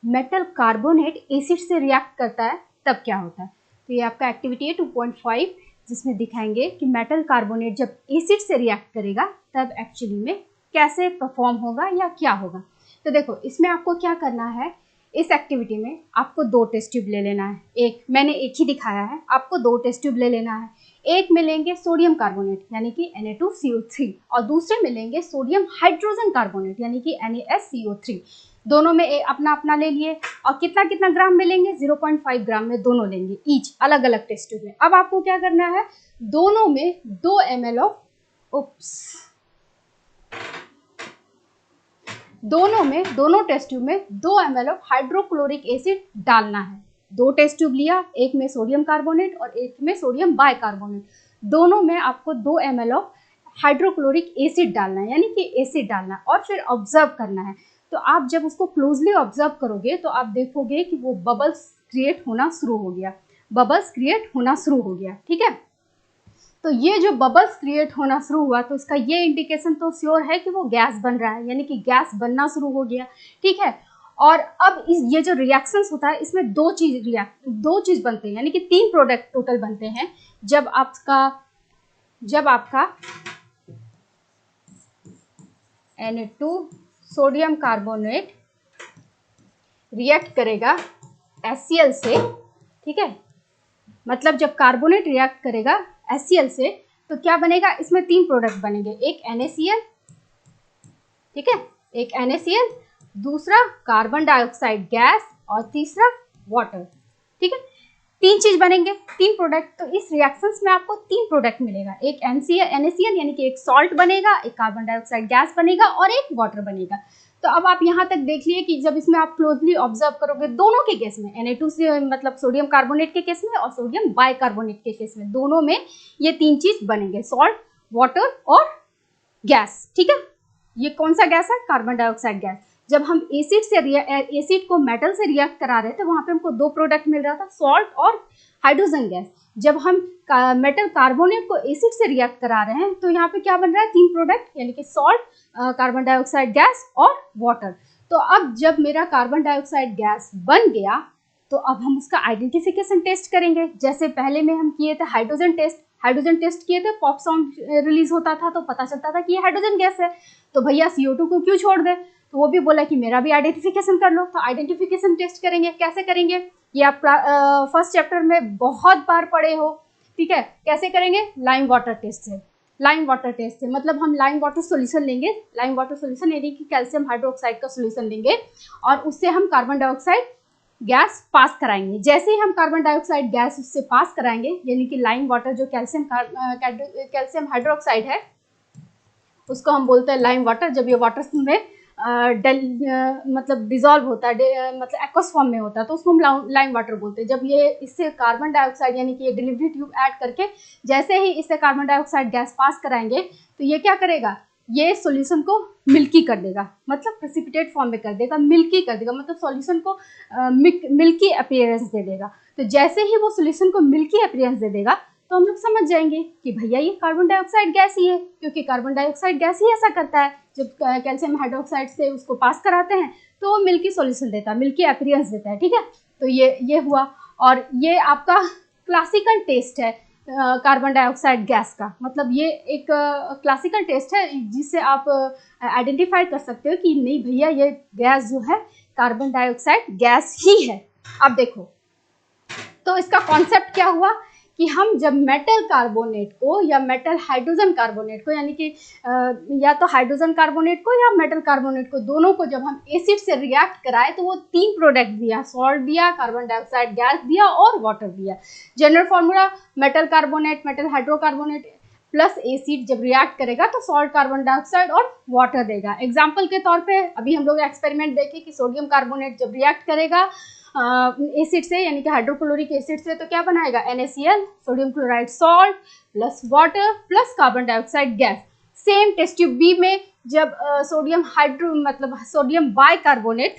मेटल कार्बोनेट एसिड से रिएक्ट करता है तब क्या होता है। तो ये आपका एक्टिविटी है 2.5, जिसमें दिखाएंगे कि मेटल कार्बोनेट जब एसिड से रिएक्ट करेगा तब एक्चुअली में कैसे परफॉर्म होगा या क्या होगा। तो देखो इसमें आपको क्या करना है, इस एक्टिविटी में आपको 2 टेस्ट ट्यूब ले लेना है। एक मैंने एक ही दिखाया है, आपको 2 टेस्ट ट्यूब ले लेना है। एक में लेंगे सोडियम कार्बोनेट यानी कि Na2CO3, और दूसरे में लेंगे सोडियम हाइड्रोजन कार्बोनेट यानी कि NaSCO3। दोनों में अपना अपना ले लिए, और कितना कितना ग्राम में लेंगे, 0.5 ग्राम में दोनों लेंगे ईच, अलग अलग टेस्ट ट्यूब में। अब आपको क्या करना है, दोनों में 2 ml ऑफ दोनों टेस्ट ट्यूब में 2 ml ऑफ हाइड्रोक्लोरिक एसिड डालना है। 2 टेस्ट ट्यूब लिया, एक में सोडियम कार्बोनेट और एक में सोडियम बाइकार्बोनेट, दोनों में आपको 2 ml ऑफ हाइड्रोक्लोरिक एसिड डालना है, यानी कि एसिड डालना है, और फिर ऑब्जर्व करना है। तो आप जब उसको क्लोजली ऑब्जर्व करोगे तो आप देखोगे कि वो बबल्स क्रिएट होना शुरू हो गया, ठीक है। तो ये जो बबल्स क्रिएट होना शुरू हुआ तो इसका ये इंडिकेशन तो श्योर है कि वो गैस बन रहा है, यानी कि गैस बनना शुरू हो गया, ठीक है। और अब ये जो रिएक्शंस होता है इसमें दो चीज बनते हैं, यानी कि 3 प्रोडक्ट टोटल बनते हैं। जब आपका Na2 सोडियम कार्बोनेट रिएक्ट करेगा HCl से, ठीक है। मतलब जब कार्बोनेट रिएक्ट करेगा HCl से तो क्या बनेगा, इसमें 3 प्रोडक्ट बनेंगे, एक NaCl, ठीक है, एक NaCl, दूसरा कार्बन डाइऑक्साइड गैस और तीसरा वाटर, ठीक है। 3 चीज बनेंगे, 3 प्रोडक्ट। तो इस रिएक्शंस में आपको 3 प्रोडक्ट मिलेगा, एक NaCl यानी कि एक सॉल्ट बनेगा, एक कार्बन डाइऑक्साइड गैस बनेगा और एक वाटर बनेगा। तो अब आप यहाँ तक देख लिए कि जब इसमें आप क्लोजली ऑब्जर्व करोगे दोनों के केस में, Na2 से मतलब सोडियम कार्बोनेट के केस में और सोडियम बाइकार्बोनेट के केस में, दोनों में ये 3 चीज बनेंगे, सॉल्ट, वाटर और गैस, ठीक है। ये कौन सा गैस है, कार्बन डाइऑक्साइड गैस। जब हम एसिड को मेटल से रिएक्ट करा रहे थे वहां पे हमको 2 प्रोडक्ट मिल रहा था, सॉल्ट और हाइड्रोजन गैस। जब हम मेटल कार्बोनेट को एसिड से रिएक्ट करा रहे हैं तो यहाँ पे क्या बन रहा है, 3 प्रोडक्ट, यानी कि सॉल्ट, कार्बन डाइऑक्साइड गैस और वाटर। तो अब जब मेरा कार्बन डाइऑक्साइड गैस बन गया तो अब हम उसका आइडेंटिफिकेशन टेस्ट करेंगे। जैसे पहले में हम किए थे हाइड्रोजन टेस्ट किए थे, पॉप साउंड रिलीज होता था तो पता चलता था कि ये हाइड्रोजन गैस है, तो भैया CO2 को क्यों छोड़ दे। तो वो भी बोला कि मेरा भी आइडेंटिफिकेशन कर लो। तो आइडेंटिफिकेशन टेस्ट करेंगे, कैसे करेंगे, ये आप फर्स्ट चैप्टर में बहुत बार पढ़े हो, ठीक है। कैसे करेंगे, लाइम वाटर टेस्ट से। लाइम वाटर टेस्ट से मतलब हम लाइम वाटर सॉल्यूशन लेंगे, लाइम वाटर सॉल्यूशन यानी कि कैल्शियम हाइड्रोक्साइड का सॉल्यूशन लेंगे और उससे हम कार्बन डाइऑक्साइड गैस पास कराएंगे। जैसे ही हम कार्बन डाइऑक्साइड गैस उससे पास कराएंगे, यानी कि लाइम वाटर जो कैल्शियम हाइड्रोक्साइड है उसको हम बोलते हैं लाइम वाटर। जब ये वाटर में मतलब डिजॉल्व होता है, मतलब एक्वस फॉर्म में होता है तो उसको हम लाइम वाटर बोलते हैं। जब ये इससे कार्बन डाइऑक्साइड यानी कि ये डिलीवरी ट्यूब ऐड करके जैसे ही इससे कार्बन डाइऑक्साइड गैस पास कराएंगे तो ये क्या करेगा, ये सॉल्यूशन को मिल्की कर देगा, मतलब प्रेसिपिटेट फॉर्म में कर देगा, मिल्की कर देगा, मतलब सॉल्यूशन को मिल्की अपीयरेंस दे देगा। तो जैसे ही वो सॉल्यूशन को मिल्की अपीयरेंस दे देगा तो हम लोग समझ जाएंगे कि भैया ये कार्बन डाइऑक्साइड गैस ही है, क्योंकि कार्बन डाइऑक्साइड गैस ही ऐसा करता है। जब कैल्शियम हाइड्रोक्साइड से उसको पास कराते हैं तो वो मिल्की सॉल्यूशन देता है, मिल्की अपीयरेंस देता है, ठीक है। तो ये हुआ, और ये आपका क्लासिकल टेस्ट है कार्बन डाइऑक्साइड गैस का। मतलब ये एक क्लासिकल टेस्ट है जिससे आप आइडेंटिफाई कर सकते हो कि नहीं भैया ये गैस जो है कार्बन डाइऑक्साइड गैस ही है। अब देखो तो इसका कॉन्सेप्ट क्या हुआ कि हम जब मेटल कार्बोनेट को या मेटल हाइड्रोजन कार्बोनेट को, यानी कि या तो हाइड्रोजन कार्बोनेट को या मेटल कार्बोनेट को, दोनों को जब हम एसिड से रिएक्ट कराए तो वो 3 प्रोडक्ट दिया, सॉल्ट दिया, कार्बन डाइऑक्साइड गैस दिया और वाटर दिया। General formula metal carbonate, metal hydrocarbonate plus acid जब रिएक्ट करेगा तो सॉल्ट, कार्बन डाइऑक्साइड और वाटर देगा। एग्जाम्पल के तौर पे अभी हम लोग एक्सपेरिमेंट देखें कि सोडियम कार्बोनेट जब रिएक्ट करेगा एसिड से यानी कि हाइड्रोक्लोरिक एसिड से तो क्या बनाएगा, NaCl, sodium chloride salt plus water plus carbon dioxide gas. Same test tube B में जब सोडियम मतलब सोडियम बाइकार्बोनेट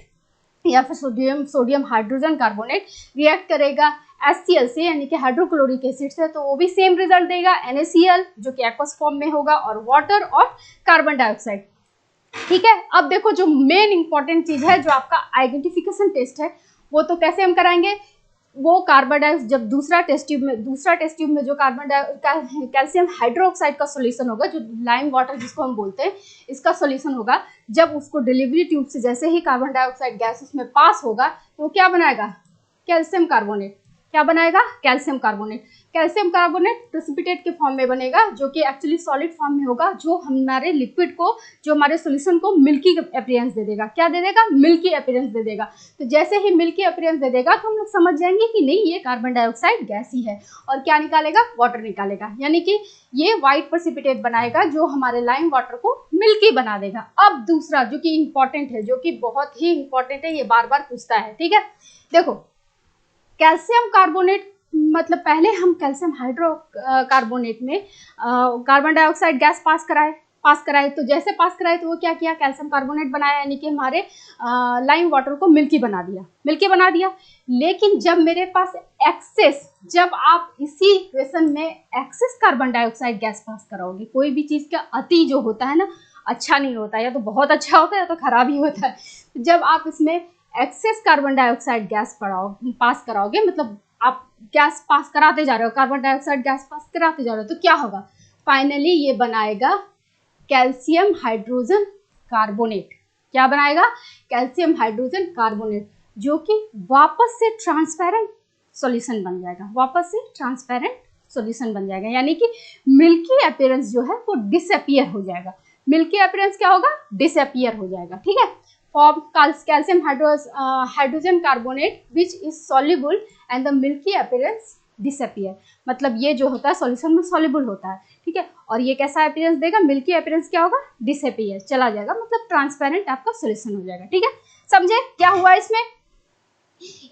या फिर सोडियम हाइड्रोजन कार्बोनेट रिएक्ट करेगा HCl से यानी कि हाइड्रोक्लोरिक एसिड से तो वो भी सेम रिजल्ट देगा, NaCl जो कि एक्वस फॉर्म में होगा और वाटर और कार्बन डाइऑक्साइड, ठीक है। अब देखो जो मेन इंपॉर्टेंट चीज है जो आपका आइडेंटिफिकेशन टेस्ट है वो तो कैसे हम कराएंगे, वो कार्बन डाइऑक्साइड जब दूसरा टेस्ट ट्यूब में जो कैल्शियम हाइड्रोक्साइड का सॉल्यूशन होगा, जो लाइम वाटर जिसको हम बोलते हैं, इसका सॉल्यूशन होगा, जब उसको डिलीवरी ट्यूब से जैसे ही कार्बन डाइऑक्साइड गैस उसमें पास होगा तो क्या बनाएगा, कैल्शियम कार्बोनेट। क्या बनाएगा, calcium carbonate. Calcium carbonate precipitate के फॉर्म में बनेगा जो कि एक्चुअली सॉलिड फॉर्म में होगा, जो हमारे लिक्विड को, जो हमारे सॉल्यूशन को मिल्की अपीयरेंस दे देगा। क्या दे देगा, मिल्की अपीयरेंस दे देगा। तो जैसे ही मिल्की अपीयरेंस दे देगा तो हम लोग समझ जाएंगे कि नहीं ये कार्बन डाइऑक्साइड गैस ही है, और क्या निकालेगा, वाटर निकालेगा, यानी कि ये व्हाइट प्रेसिपिटेट बनाएगा जो हमारे लाइम वाटर को मिल्की बना देगा। अब दूसरा जो कि इंपॉर्टेंट है, जो कि बहुत ही इंपॉर्टेंट है, ये बार बार पूछता है, ठीक है। देखो कैल्शियम कार्बोनेट मतलब पहले हम कैल्शियम हाइड्रोकार्बोनेट में कार्बन डाइऑक्साइड गैस पास कराए तो जैसे पास कराए तो वो क्या किया, कैल्शियम कार्बोनेट बनाया, यानी कि हमारे लाइम वाटर को मिल्की बना दिया। लेकिन जब मेरे पास एक्सेस, जब आप इसी इक्वेशन में access carbon dioxide gas pass कराओगे, कोई भी चीज़ का अति जो होता है ना अच्छा नहीं होता, या तो बहुत अच्छा होता है या तो खराब ही होता है। जब आप इसमें access carbon dioxide gas pass कराओगे, मतलब आप गैस पास कराते जा रहे हो, कार्बन डाइऑक्साइड गैस पास कराते जा रहे हो, तो क्या होगा, फाइनली ये बनाएगा कैल्शियम हाइड्रोजन कार्बोनेट। क्या बनाएगा? कैल्शियम हाइड्रोजन कार्बोनेट, जो कि वापस से ट्रांसपेरेंट सॉल्यूशन बन जाएगा, वापस से ट्रांसपेरेंट सॉल्यूशन बन जाएगा, यानी कि मिल्की अपीयरेंस जो है वो डिसअपियर हो जाएगा। मिल्की अपीयरेंस क्या होगा? डिसअपियर हो जाएगा। ठीक है। Form calcium hydrogen carbonate which is soluble and the milky appearance disappear, मतलब ये जो होता है सॉल्यूशन में सॉल्युबल होता है। ठीक है। और ये कैसा अपीयरेंस देगा? मिल्की अपीयरेंस क्या होगा? डिसअपियर, चला जाएगा, मतलब ट्रांसपेरेंट आपका सॉल्यूशन हो जाएगा। ठीक है। समझे क्या हुआ इसमें?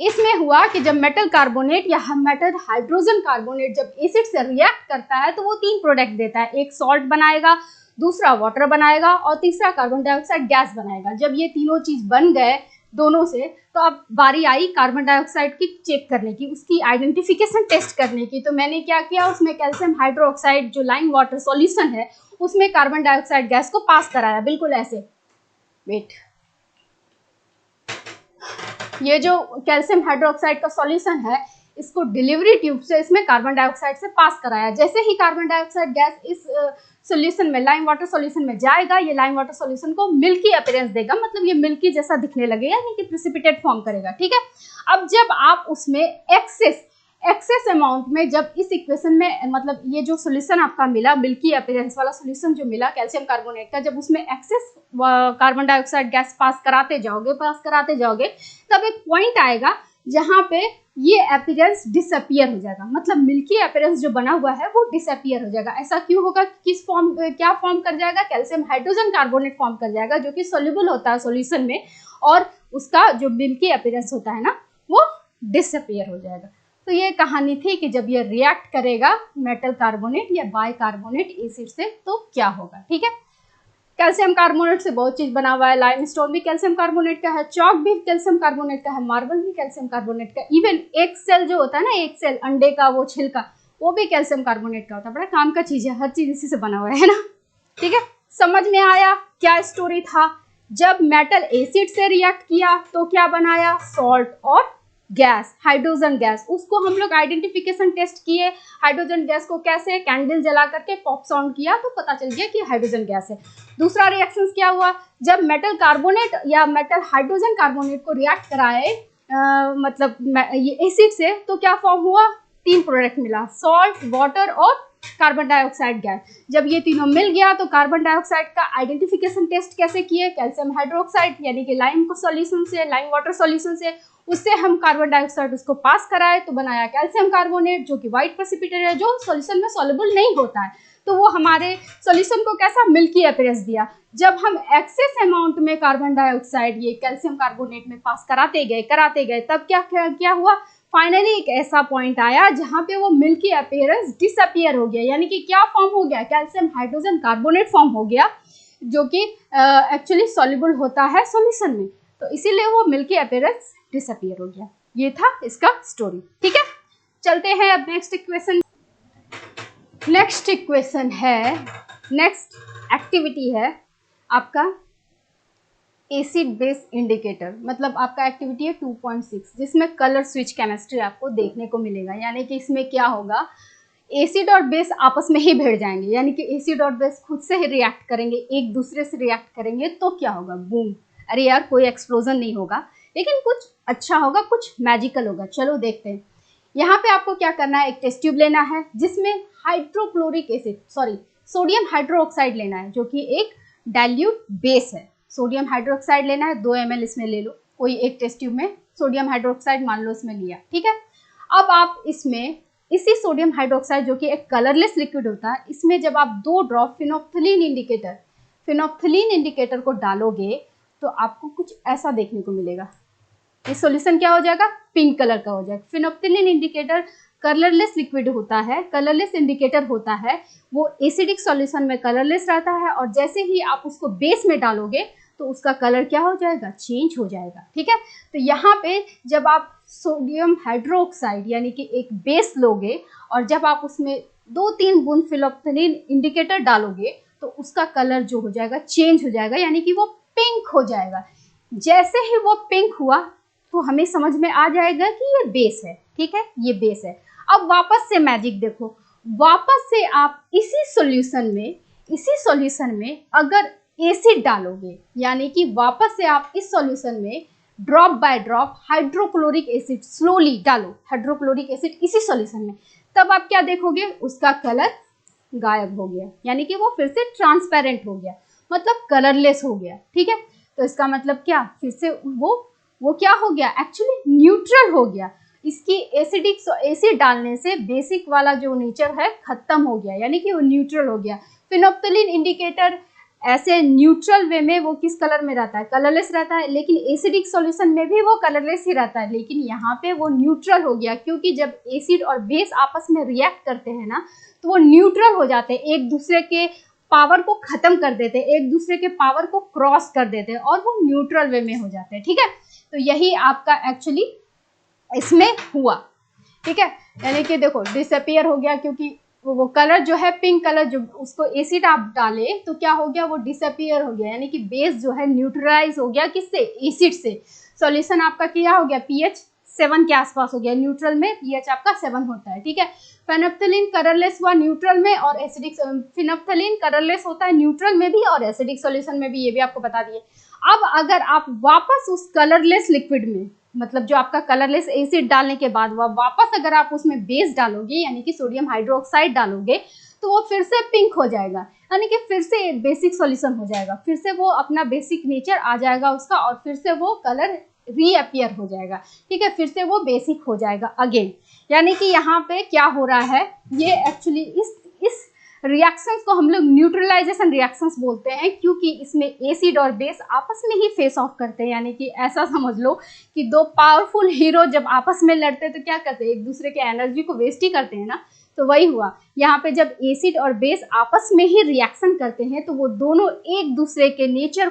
इसमें हुआ कि जब मेटल कार्बोनेट या मेटल हाइड्रोजन कार्बोनेट जब एसिड से रिएक्ट करता है तो वो 3 प्रोडक्ट देता है। एक सॉल्ट बनाएगा, दूसरा वाटर बनाएगा और तीसरा कार्बन डाइऑक्साइड गैस बनाएगा। जब ये तीनों चीज बन गए दोनों से, तो अब बारी आई कार्बन डाइऑक्साइड की चेक करने की, उसकी आइडेंटिफिकेशन टेस्ट करने की। तो मैंने क्या किया, उसमें कैल्शियम हाइड्रोक्साइड जो लाइम वाटर सॉल्यूशन है उसमें कार्बन डाइऑक्साइड गैस को पास कराया, बिल्कुल ऐसे। वेट, ये जो कैल्शियम हाइड्रोक्साइड का सॉल्यूशन है इसको डिलीवरी ट्यूब से इसमें कार्बन डाइऑक्साइड से पास कराया। जैसे ही कार्बन डाइऑक्साइड गैस इस सॉल्यूशन में, लाइम वाटर सॉल्यूशन में जाएगा, ये लाइम वाटर सॉल्यूशन को मिल्की अपीयरेंस देगा, मतलब ये मिल्की जैसा दिखने लगेगा, यानी कि प्रेसिपिटेट फॉर्म करेगा। ठीक है। अब जब आप उसमें एक्सेस अमाउंट में, जब इस इक्वेशन में, मतलब ये जो सॉल्यूशन आपका मिला, मिल्की अपीयरेंस वाला सॉल्यूशन जो मिला कैल्शियम कार्बोनेट का, जब उसमें access carbon dioxide gas pass कराते जाओगे, तब एक पॉइंट आएगा जहां पे ये अपीयरेंस डिसअपियर हो जाएगा, मतलब मिल्की अपीयरेंस जो बना हुआ है वो डिसअपियर हो जाएगा। ऐसा क्यों होगा? किस फॉर्म, क्या फॉर्म कर जाएगा? कैल्शियम हाइड्रोजन कार्बोनेट फॉर्म कर जाएगा, जो कि सोल्यूबल होता है सॉल्यूशन में, और उसका जो मिल्की अपीयरेंस होता है ना वो डिसअपियर हो जाएगा। तो ये कहानी थी कि जब ये रिएक्ट करेगा मेटल कार्बोनेट या बाइकार्बोनेट एसिड से तो क्या होगा। ठीक है। कैल्शियम कार्बोनेट से बहुत चीज बना हुआ है, लाइमस्टोन भी कैल्शियम कार्बोनेट का है, चॉक भी कैल्शियम कार्बोनेट का है, मार्बल भी कैल्शियम कार्बोनेट का, इवन एक सेल जो होता है ना, एक सेल अंडे का वो छिलका, वो भी कैल्शियम कार्बोनेट का होता है। बड़ा काम का चीज है, हर चीज इसी से बना हुआ है ना। ठीक है। समझ में आया क्या स्टोरी था? जब मेटल एसिड से रिएक्ट किया तो क्या बनाया? सॉल्ट और गैस, हाइड्रोजन गैस। उसको हम लोग आइडेंटिफिकेशन टेस्ट किए, हाइड्रोजन गैस को कैसे, कैंडल जला करके पॉप साउंड किया तो पता चल गया कि हाइड्रोजन गैस है। दूसरा रिएक्शन क्या हुआ? जब मेटल कार्बोनेट या मेटल हाइड्रोजन कार्बोनेट को रिएक्ट कराए मतलब ये एसिड से, तो क्या फॉर्म हुआ? 3 प्रोडक्ट मिला, सॉल्ट, वाटर और कार्बन डाइऑक्साइड गैस। जब ये तीनों मिल गया तो कार्बन डाइऑक्साइड का आइडेंटिफिकेशन टेस्ट कैसे किए? कैल्शियम हाइड्रोक्साइड यानी कि लाइम को सॉल्यूशन से, लाइम वाटर सॉल्यूशन से, उससे हम कार्बन डाइऑक्साइड उसको पास कराए तो बनाया कैल्शियम कार्बोनेट, जो कि व्हाइट प्रेसिपिटेट है, जो सॉल्यूशन में सॉल्युबल नहीं होता है। तो वो हमारे सॉल्यूशन को कैसा? मिल्की अपीयरेंस दिया। जब हम एक्सेस अमाउंट में कार्बन डाइऑक्साइड ये कैल्शियम कार्बोनेट में पास कराते गए तब क्या हुआ? फाइनली एक ऐसा पॉइंट आया जहां पे वो मिल्की अपीयरेंस डिसअपियर हो गया, यानी कि क्या फॉर्म हो गया? कैल्शियम हाइड्रोजन कार्बोनेट फॉर्म हो गया, जो कि एक्चुअली सॉल्युबल होता है सॉल्यूशन में, तो इसीलिए वो मिल्की अपीयरेंस डिसअपियर हो गया। ये था इसका स्टोरी। ठीक है। चलते हैं अब नेक्स्ट इक्वेशन। नेक्स्ट एक्टिविटी है आपका एसिड बेस इंडिकेटर, मतलब आपका एक्टिविटी है 2.6, जिसमें कलर स्विच केमिस्ट्री आपको देखने को मिलेगा। यानी कि इसमें क्या होगा? एसिड और बेस आपस में ही भिड़ जाएंगे, यानी कि एसिड और बेस खुद से ही रिएक्ट करेंगे, एक दूसरे से रिएक्ट करेंगे, तो क्या होगा? बूम। अरे यार, कोई एक्सप्लोजन नहीं होगा, लेकिन कुछ अच्छा होगा, कुछ मैजिकल होगा। चलो देखते हैं। यहाँ पे आपको क्या करना है? एक टेस्ट ट्यूब लेना है जिसमें सोडियम हाइड्रोक्साइड लेना है, जो कि एक डाइल्यूट बेस है। सोडियम हाइड्रोक्साइड लेना है, 2 ml इसमें ले लो, कोई एक टेस्ट ट्यूब में सोडियम हाइड्रोक्साइड मान लो इसमें लिया। ठीक है। अब आप इसमें इसी सोडियम हाइड्रोक्साइड, जो कि एक कलरलेस लिक्विड होता है, इसमें जब आप 2 ड्रॉप फिनोप्थलीन इंडिकेटर को डालोगे तो आपको कुछ ऐसा देखने को मिलेगा। ये सॉल्यूशन क्या हो जाएगा? पिंक कलर का हो जाएगा। फिनोप्थलीन इंडिकेटर कलरलेस लिक्विड होता है, कलरलेस इंडिकेटर होता है, वो एसिडिक सॉल्यूशन में कलरलेस रहता है, और जैसे ही आप उसको बेस में डालोगे तो उसका कलर क्या हो जाएगा? चेंज हो जाएगा। ठीक है। तो यहाँ पे जब आप सोडियम हाइड्रोक्साइड यानी कि एक बेस लोगे और जब आप उसमें 2-3 बूंद फिनोप्थलीन इंडिकेटर डालोगे तो उसका कलर जो हो जाएगा चेंज हो जाएगा, यानी कि वो पिंक हो जाएगा। जैसे ही वो पिंक हुआ तो हमें समझ में आ जाएगा कि ये बेस है। ठीक है, ये बेस है। अब वापस से मैजिक देखो, वापस से आप इसी सॉल्यूशन में अगर एसिड डालोगे, यानी कि वापस से आप इस सॉल्यूशन में drop by drop hydrochloric acid slowly डालो, हाइड्रोक्लोरिक एसिड इसी सॉल्यूशन में, तब आप क्या देखोगे, उसका कलर गायब हो गया, यानी कि वो फिर से ट्रांसपेरेंट हो गया, मतलब कलरलेस हो गया। ठीक है, तो इसका मतलब क्या, फिर से वो क्या हो गया, एक्चुअली न्यूट्रल हो गया। इसकी एसिड डालने से बेसिक वाला जो नेचर है खत्म हो गया, यानी कि वो न्यूट्रल हो गया। फिनोप्थलीन इंडिकेटर ऐसे न्यूट्रल वे में वो किस कलर में रहता है, कलरलेस रहता है, लेकिन एसिडिक सॉल्यूशन में भी वो कलरलेस ही रहता है, लेकिन यहाँ पे वो न्यूट्रल हो गया, क्योंकि जब एसिड और बेस आपस में रिएक्ट करते हैं ना, तो वो न्यूट्रल हो जाते हैं, एक दूसरे के पावर को खत्म कर देते हैं, एक दूसरे के पावर को क्रॉस कर देते हैं, और वो न्यूट्रल वे में हो जाते हैं। ठीक है, तो यही आपका एक्चुअली इसमें हुआ। ठीक है, यानी कि देखो डिसअपियर हो गया, क्योंकि वो कलर जो है पिंक कलर, जो उसको एसिड आप डाले तो क्या हो गया, वो डिसअपियर हो गया, यानी कि बेस जो है न्यूट्रलाइज हो गया, किससे, एसिड से। सॉल्यूशन आपका क्या हो गया, पीएच 7 के आसपास हो गया, न्यूट्रल में पीएच आपका 7 होता है। ठीक है, फेनोप्थलीन कलरलेस हुआ न्यूट्रल में और एसिडिक, फिनोप्थलीन कलरलेस होता है न्यूट्रल में भी और एसिडिक सॉल्यूशन में भी, ये भी आपको बता दिए। अब अगर आप वापस उस कलरलेस लिक्विड में, मतलब जो आपका कलरलेस एसिड डालने के बाद वह वापस अगर आप उसमें बेस डालोगे, यानी कि सोडियम हाइड्रोक्साइड डालोगे, तो वो फिर से पिंक हो जाएगा, यानी कि फिर से बेसिक सॉल्यूशन हो जाएगा, फिर से वो अपना बेसिक नेचर आ जाएगा उसका, और फिर से वो कलर रीअपियर हो जाएगा। ठीक है, फिर से वो बेसिक हो जाएगा अगेन। यानी कि यहाँ पे क्या हो रहा है, ये एक्चुअली इस रिएक्शंस को हम लोग न्यूट्रलाइजेशन रिएक्शंस बोलते हैं, क्योंकि इसमें एसिड और बेस आपस में ही फेस ऑफ करते हैं। यानी कि ऐसा समझ लो कि दो पावरफुल हीरो जब आपस में लड़ते हैं तो क्या करते हैं, एक दूसरे के एनर्जी को वेस्ट ही करते हैं ना, तो वही हुआ यहाँ पे। जब एसिड और बेस आपस में ही रिएक्शन करते हैं तो वो दोनों एक दूसरे के नेचर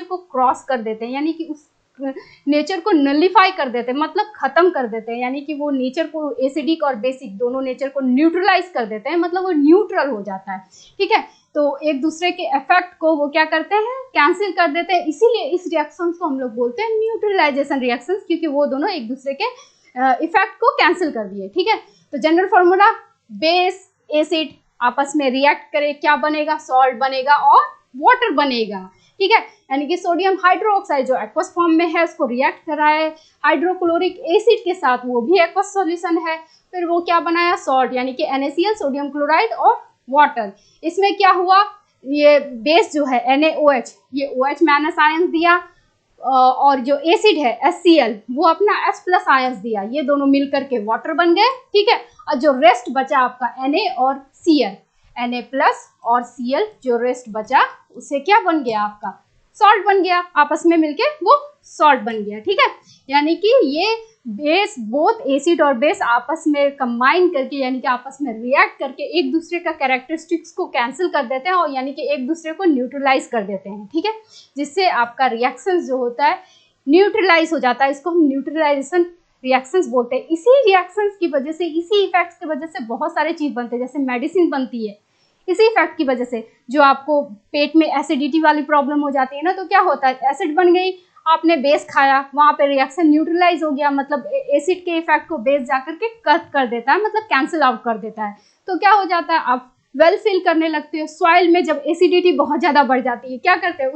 को क्रॉस कर देते हैं, यानी कि उस नेचर को नलिफाई कर देते हैं, मतलब खत्म कर देते हैं, यानी कि वो नेचर को, एसिडिक और बेसिक दोनों नेचर को न्यूट्रलाइज कर देते हैं, मतलब वो न्यूट्रल हो जाता है। ठीक है, तो एक दूसरे के इफेक्ट को वो क्या करते हैं, कैंसिल कर देते हैं, इसीलिए इस रिएक्शन को हम लोग बोलते हैं न्यूट्रलाइजेशन रिएक्शंस, क्योंकि वो दोनों एक दूसरे के इफेक्ट को कैंसिल कर दिए। ठीक है, तो जनरल फॉर्मूला, बेस एसिड आपस में रिएक्ट करे, क्या बनेगा, सॉल्ट बनेगा और वाटर बनेगा। ठीक है, यानी कि सोडियम हाइड्रोक्साइड जो एक्वस फॉर्म में है उसको रिएक्ट कराए हाइड्रोक्लोरिक एसिड के साथ, वो भी एक्वस सॉल्यूशन है, फिर वो क्या बनाया, सॉल्ट, यानी कि NaCl सोडियम क्लोराइड और वाटर। इसमें क्या हुआ, ये बेस जो है NaOH, ये OH माइनस आयंस दिया, और जो एसिड है HCl वो अपना H+ आयंस दिया, ये दोनों मिलकर के वाटर बन गए। ठीक है, और जो रेस्ट बचा आपका Na और Cl, Na+ और Cl जो रेस्ट बचा उसे क्या बन गया, आपका सॉल्ट बन गया, आपस में मिलके वो सॉल्ट बन गया। ठीक है, यानी कि ये बेस, बोथ एसिड और बेस आपस में कंबाइन करके, यानी कि आपस में रिएक्ट करके एक दूसरे का कैरेक्टरिस्टिक्स को कैंसिल कर देते हैं, और यानी कि एक दूसरे को न्यूट्रलाइज कर देते हैं। ठीक है, जिससे आपका रिएक्शन जो होता है न्यूट्रलाइज हो जाता है, इसको हम न्यूट्रलाइजेशन रिएक्शंस बोलते हैं। इसी रिएक्शंस की वजह से, इसी इफेक्ट्स की वजह से बहुत सारे चीज बनते हैं, जैसे मेडिसिन बनती है इसी इफेक्ट की वजह से। जो आपको पेट में एसिडिटी वाली प्रॉब्लम हो जाती है ना, तो क्या होता है, एसिड बन गई, आपने बेस खाया, वहाँ पे रिएक्शन न्यूट्रलाइज हो गया, मतलब एसिड के इफेक्ट को बेस जाकर के कट कर देता है, मतलब कैंसिल आउट कर देता है। तो क्या हो जाता है, आप वेल फील करने लगते हो। सॉइल में जब एसिडिटी बहुत ज़्यादा बढ़ जाती है, क्या करते हैं,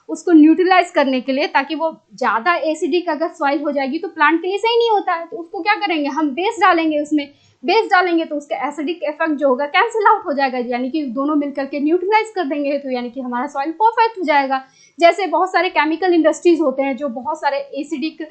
उसको न्यूट्रलाइज करने के लिए, ताकि वो ज़्यादा एसिडिक अगर सॉइल हो जाएगी तो प्लांट के लिए सही नहीं होता है, तो उसको क्या करेंगे, हम बेस डालेंगे, उसमें बेस डालेंगे तो उसका एसिडिक इफेक्ट जो होगा कैंसिल आउट हो जाएगा, यानी कि दोनों मिलकर के न्यूट्रलाइज कर देंगे, तो यानी कि हमारा सॉइल परफेक्ट हो जाएगा। जैसे बहुत सारे केमिकल इंडस्ट्रीज होते हैं जो बहुत सारे एसिडिक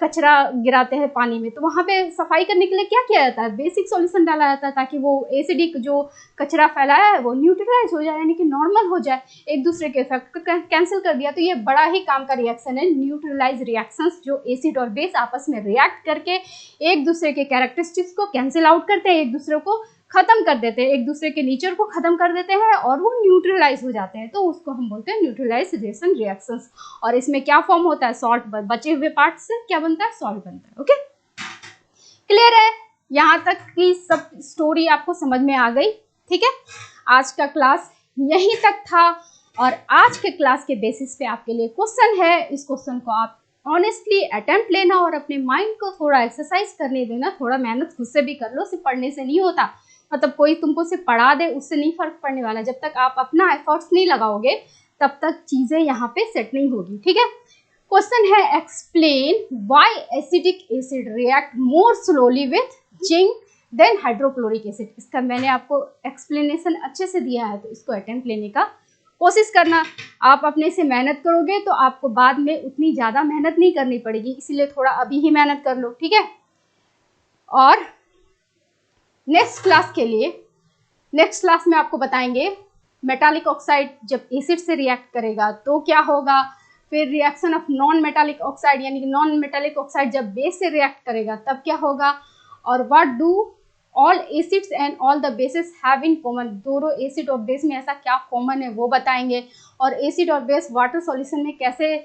कचरा गिराते हैं पानी में, तो वहाँ पे सफाई करने के लिए क्या किया जाता है, बेसिक सॉल्यूशन डाला जाता है, ताकि वो एसिडिक जो कचरा फैलाया है वो न्यूट्रलाइज हो जाए, यानी कि नॉर्मल हो जाए, एक दूसरे के इफेक्ट को कैंसिल कर दिया। तो ये बड़ा ही काम का रिएक्शन है, न्यूट्रलाइज रिएक्शंस, जो एसिड और बेस आपस में रिएक्ट करके एक दूसरे के कैरेक्टरिस्टिक्स को कैंसिल आउट करते हैं, एक दूसरे को खत्म कर देते हैं, एक दूसरे के नेचर को खत्म कर देते हैं, और वो न्यूट्रलाइज हो जाते हैं, तो उसको हम बोलते हैं न्यूट्रलाइजेशन रिएक्शंस। और इसमें क्या फॉर्म होता है, सॉल्ट, बचे हुए पार्ट से क्या बनता है, सॉल्ट बनता है। ओके, क्लियर है, यहाँ तक की सब स्टोरी आपको समझ में आ गई। ठीक है, आज का क्लास यहीं तक था, और आज के क्लास के बेसिस पे आपके लिए क्वेश्चन है, इस क्वेश्चन को आप ऑनेस्टली अटेम्प्ट लेना और अपने माइंड को थोड़ा एक्सरसाइज करने देना, थोड़ा मेहनत खुद से भी कर लो, सिर्फ पढ़ने से नहीं होता, मतलब कोई तुमको सिर्फ पढ़ा दे उससे नहीं फर्क पड़ने वाला, जब तक आप अपना एफर्ट्स नहीं लगाओगे तब तक चीजें यहाँ पे सेट नहीं होगी, ठीक है। क्वेश्चन है explain why acidic acid react more slowly with zinc than hydrochloric acid. इसका मैंने आपको एक्सप्लेनेशन अच्छे से दिया है, तो इसको अटेम्प्ट लेने का कोशिश करना। आप अपने से मेहनत करोगे तो आपको बाद में उतनी ज़्यादा मेहनत नहीं करनी पड़ेगी, इसीलिए थोड़ा अभी ही मेहनत कर लो, ठीक है। और नेक्स्ट क्लास में आपको बताएंगे मेटालिक ऑक्साइड जब एसिड से रिएक्ट करेगा तो क्या होगा, फिर reaction of non metallic oxide यानी कि नॉन मेटालिक ऑक्साइड जब बेस से रिएक्ट करेगा तब क्या होगा, और what do all acids and all the basis have in common. दोनों एसिड और बेस में ऐसा क्या कॉमन है वो बताएंगे, और एसिड और बेस वाटर सॉल्यूशन में कैसे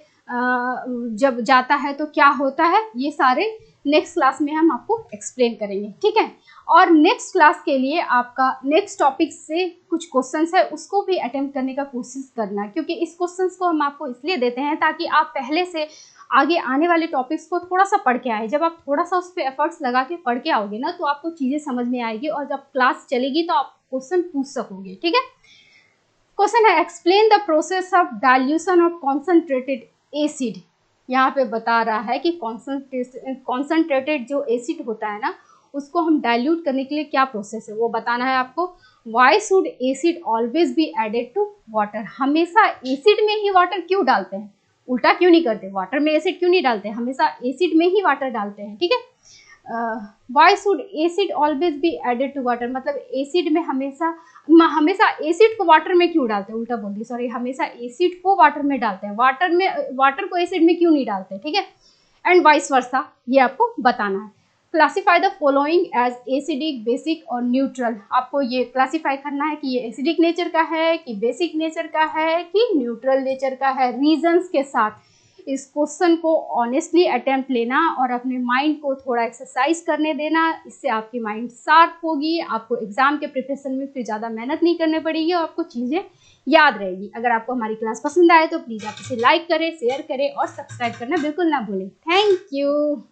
जब जाता है तो क्या होता है, ये सारे नेक्स्ट क्लास में हम आपको एक्सप्लेन करेंगे, ठीक है। और नेक्स्ट क्लास के लिए आपका नेक्स्ट टॉपिक से कुछ क्वेश्चंस है उसको भी अटेम्प्ट करने का कोशिश करना, क्योंकि इस क्वेश्चंस को हम आपको इसलिए देते हैं ताकि आप पहले से आगे आने वाले टॉपिक्स को थोड़ा सा पढ़ के आए। जब आप थोड़ा सा उस पर एफर्ट्स लगा के पढ़ के आओगे ना तो आपको चीज़ें समझ में आएगी, और जब क्लास चलेगी तो आप क्वेश्चन पूछ सकोगे, ठीक है। क्वेश्चन है explain the process of dilution of concentrated acid. यहाँ पे बता रहा है कि कॉन्सेंट्रेटेड जो एसिड होता है ना उसको हम डाइल्यूट करने के लिए क्या प्रोसेस है वो बताना है आपको। Why should acid always be added to water. हमेशा एसिड में ही वाटर क्यों डालते हैं, उल्टा क्यों नहीं करते, वाटर में एसिड क्यों नहीं डालते, हमेशा एसिड में ही वाटर डालते हैं, ठीक है। Why should acid always be added to water, मतलब एसिड में हमेशा एसिड को वाटर में क्यों डालते हैं, उल्टा बोल दी सॉरी, हमेशा एसिड को वाटर में डालते हैं, वाटर को एसिड में क्यों नहीं डालते, ठीक है। एंड वाइस वर्सा, ये आपको बताना है। Classify the following as acidic, basic और न्यूट्रल। आपको ये क्लासीफाई करना है कि ये एसिडिक नेचर का है कि बेसिक नेचर का है कि न्यूट्रल नेचर का है, रीजंस के साथ। इस क्वेश्चन को ऑनेस्टली अटेम्प्ट लेना और अपने माइंड को थोड़ा एक्सरसाइज करने देना, इससे आपकी माइंड शार्प होगी, आपको एग्जाम के प्रिपरेशन में फिर ज़्यादा मेहनत नहीं करनी पड़ेगी और आपको चीज़ें याद रहेगी। अगर आपको हमारी क्लास पसंद आए तो प्लीज़ आप इसे लाइक करें, शेयर करें और सब्सक्राइब करना बिल्कुल ना भूलें। Thank you.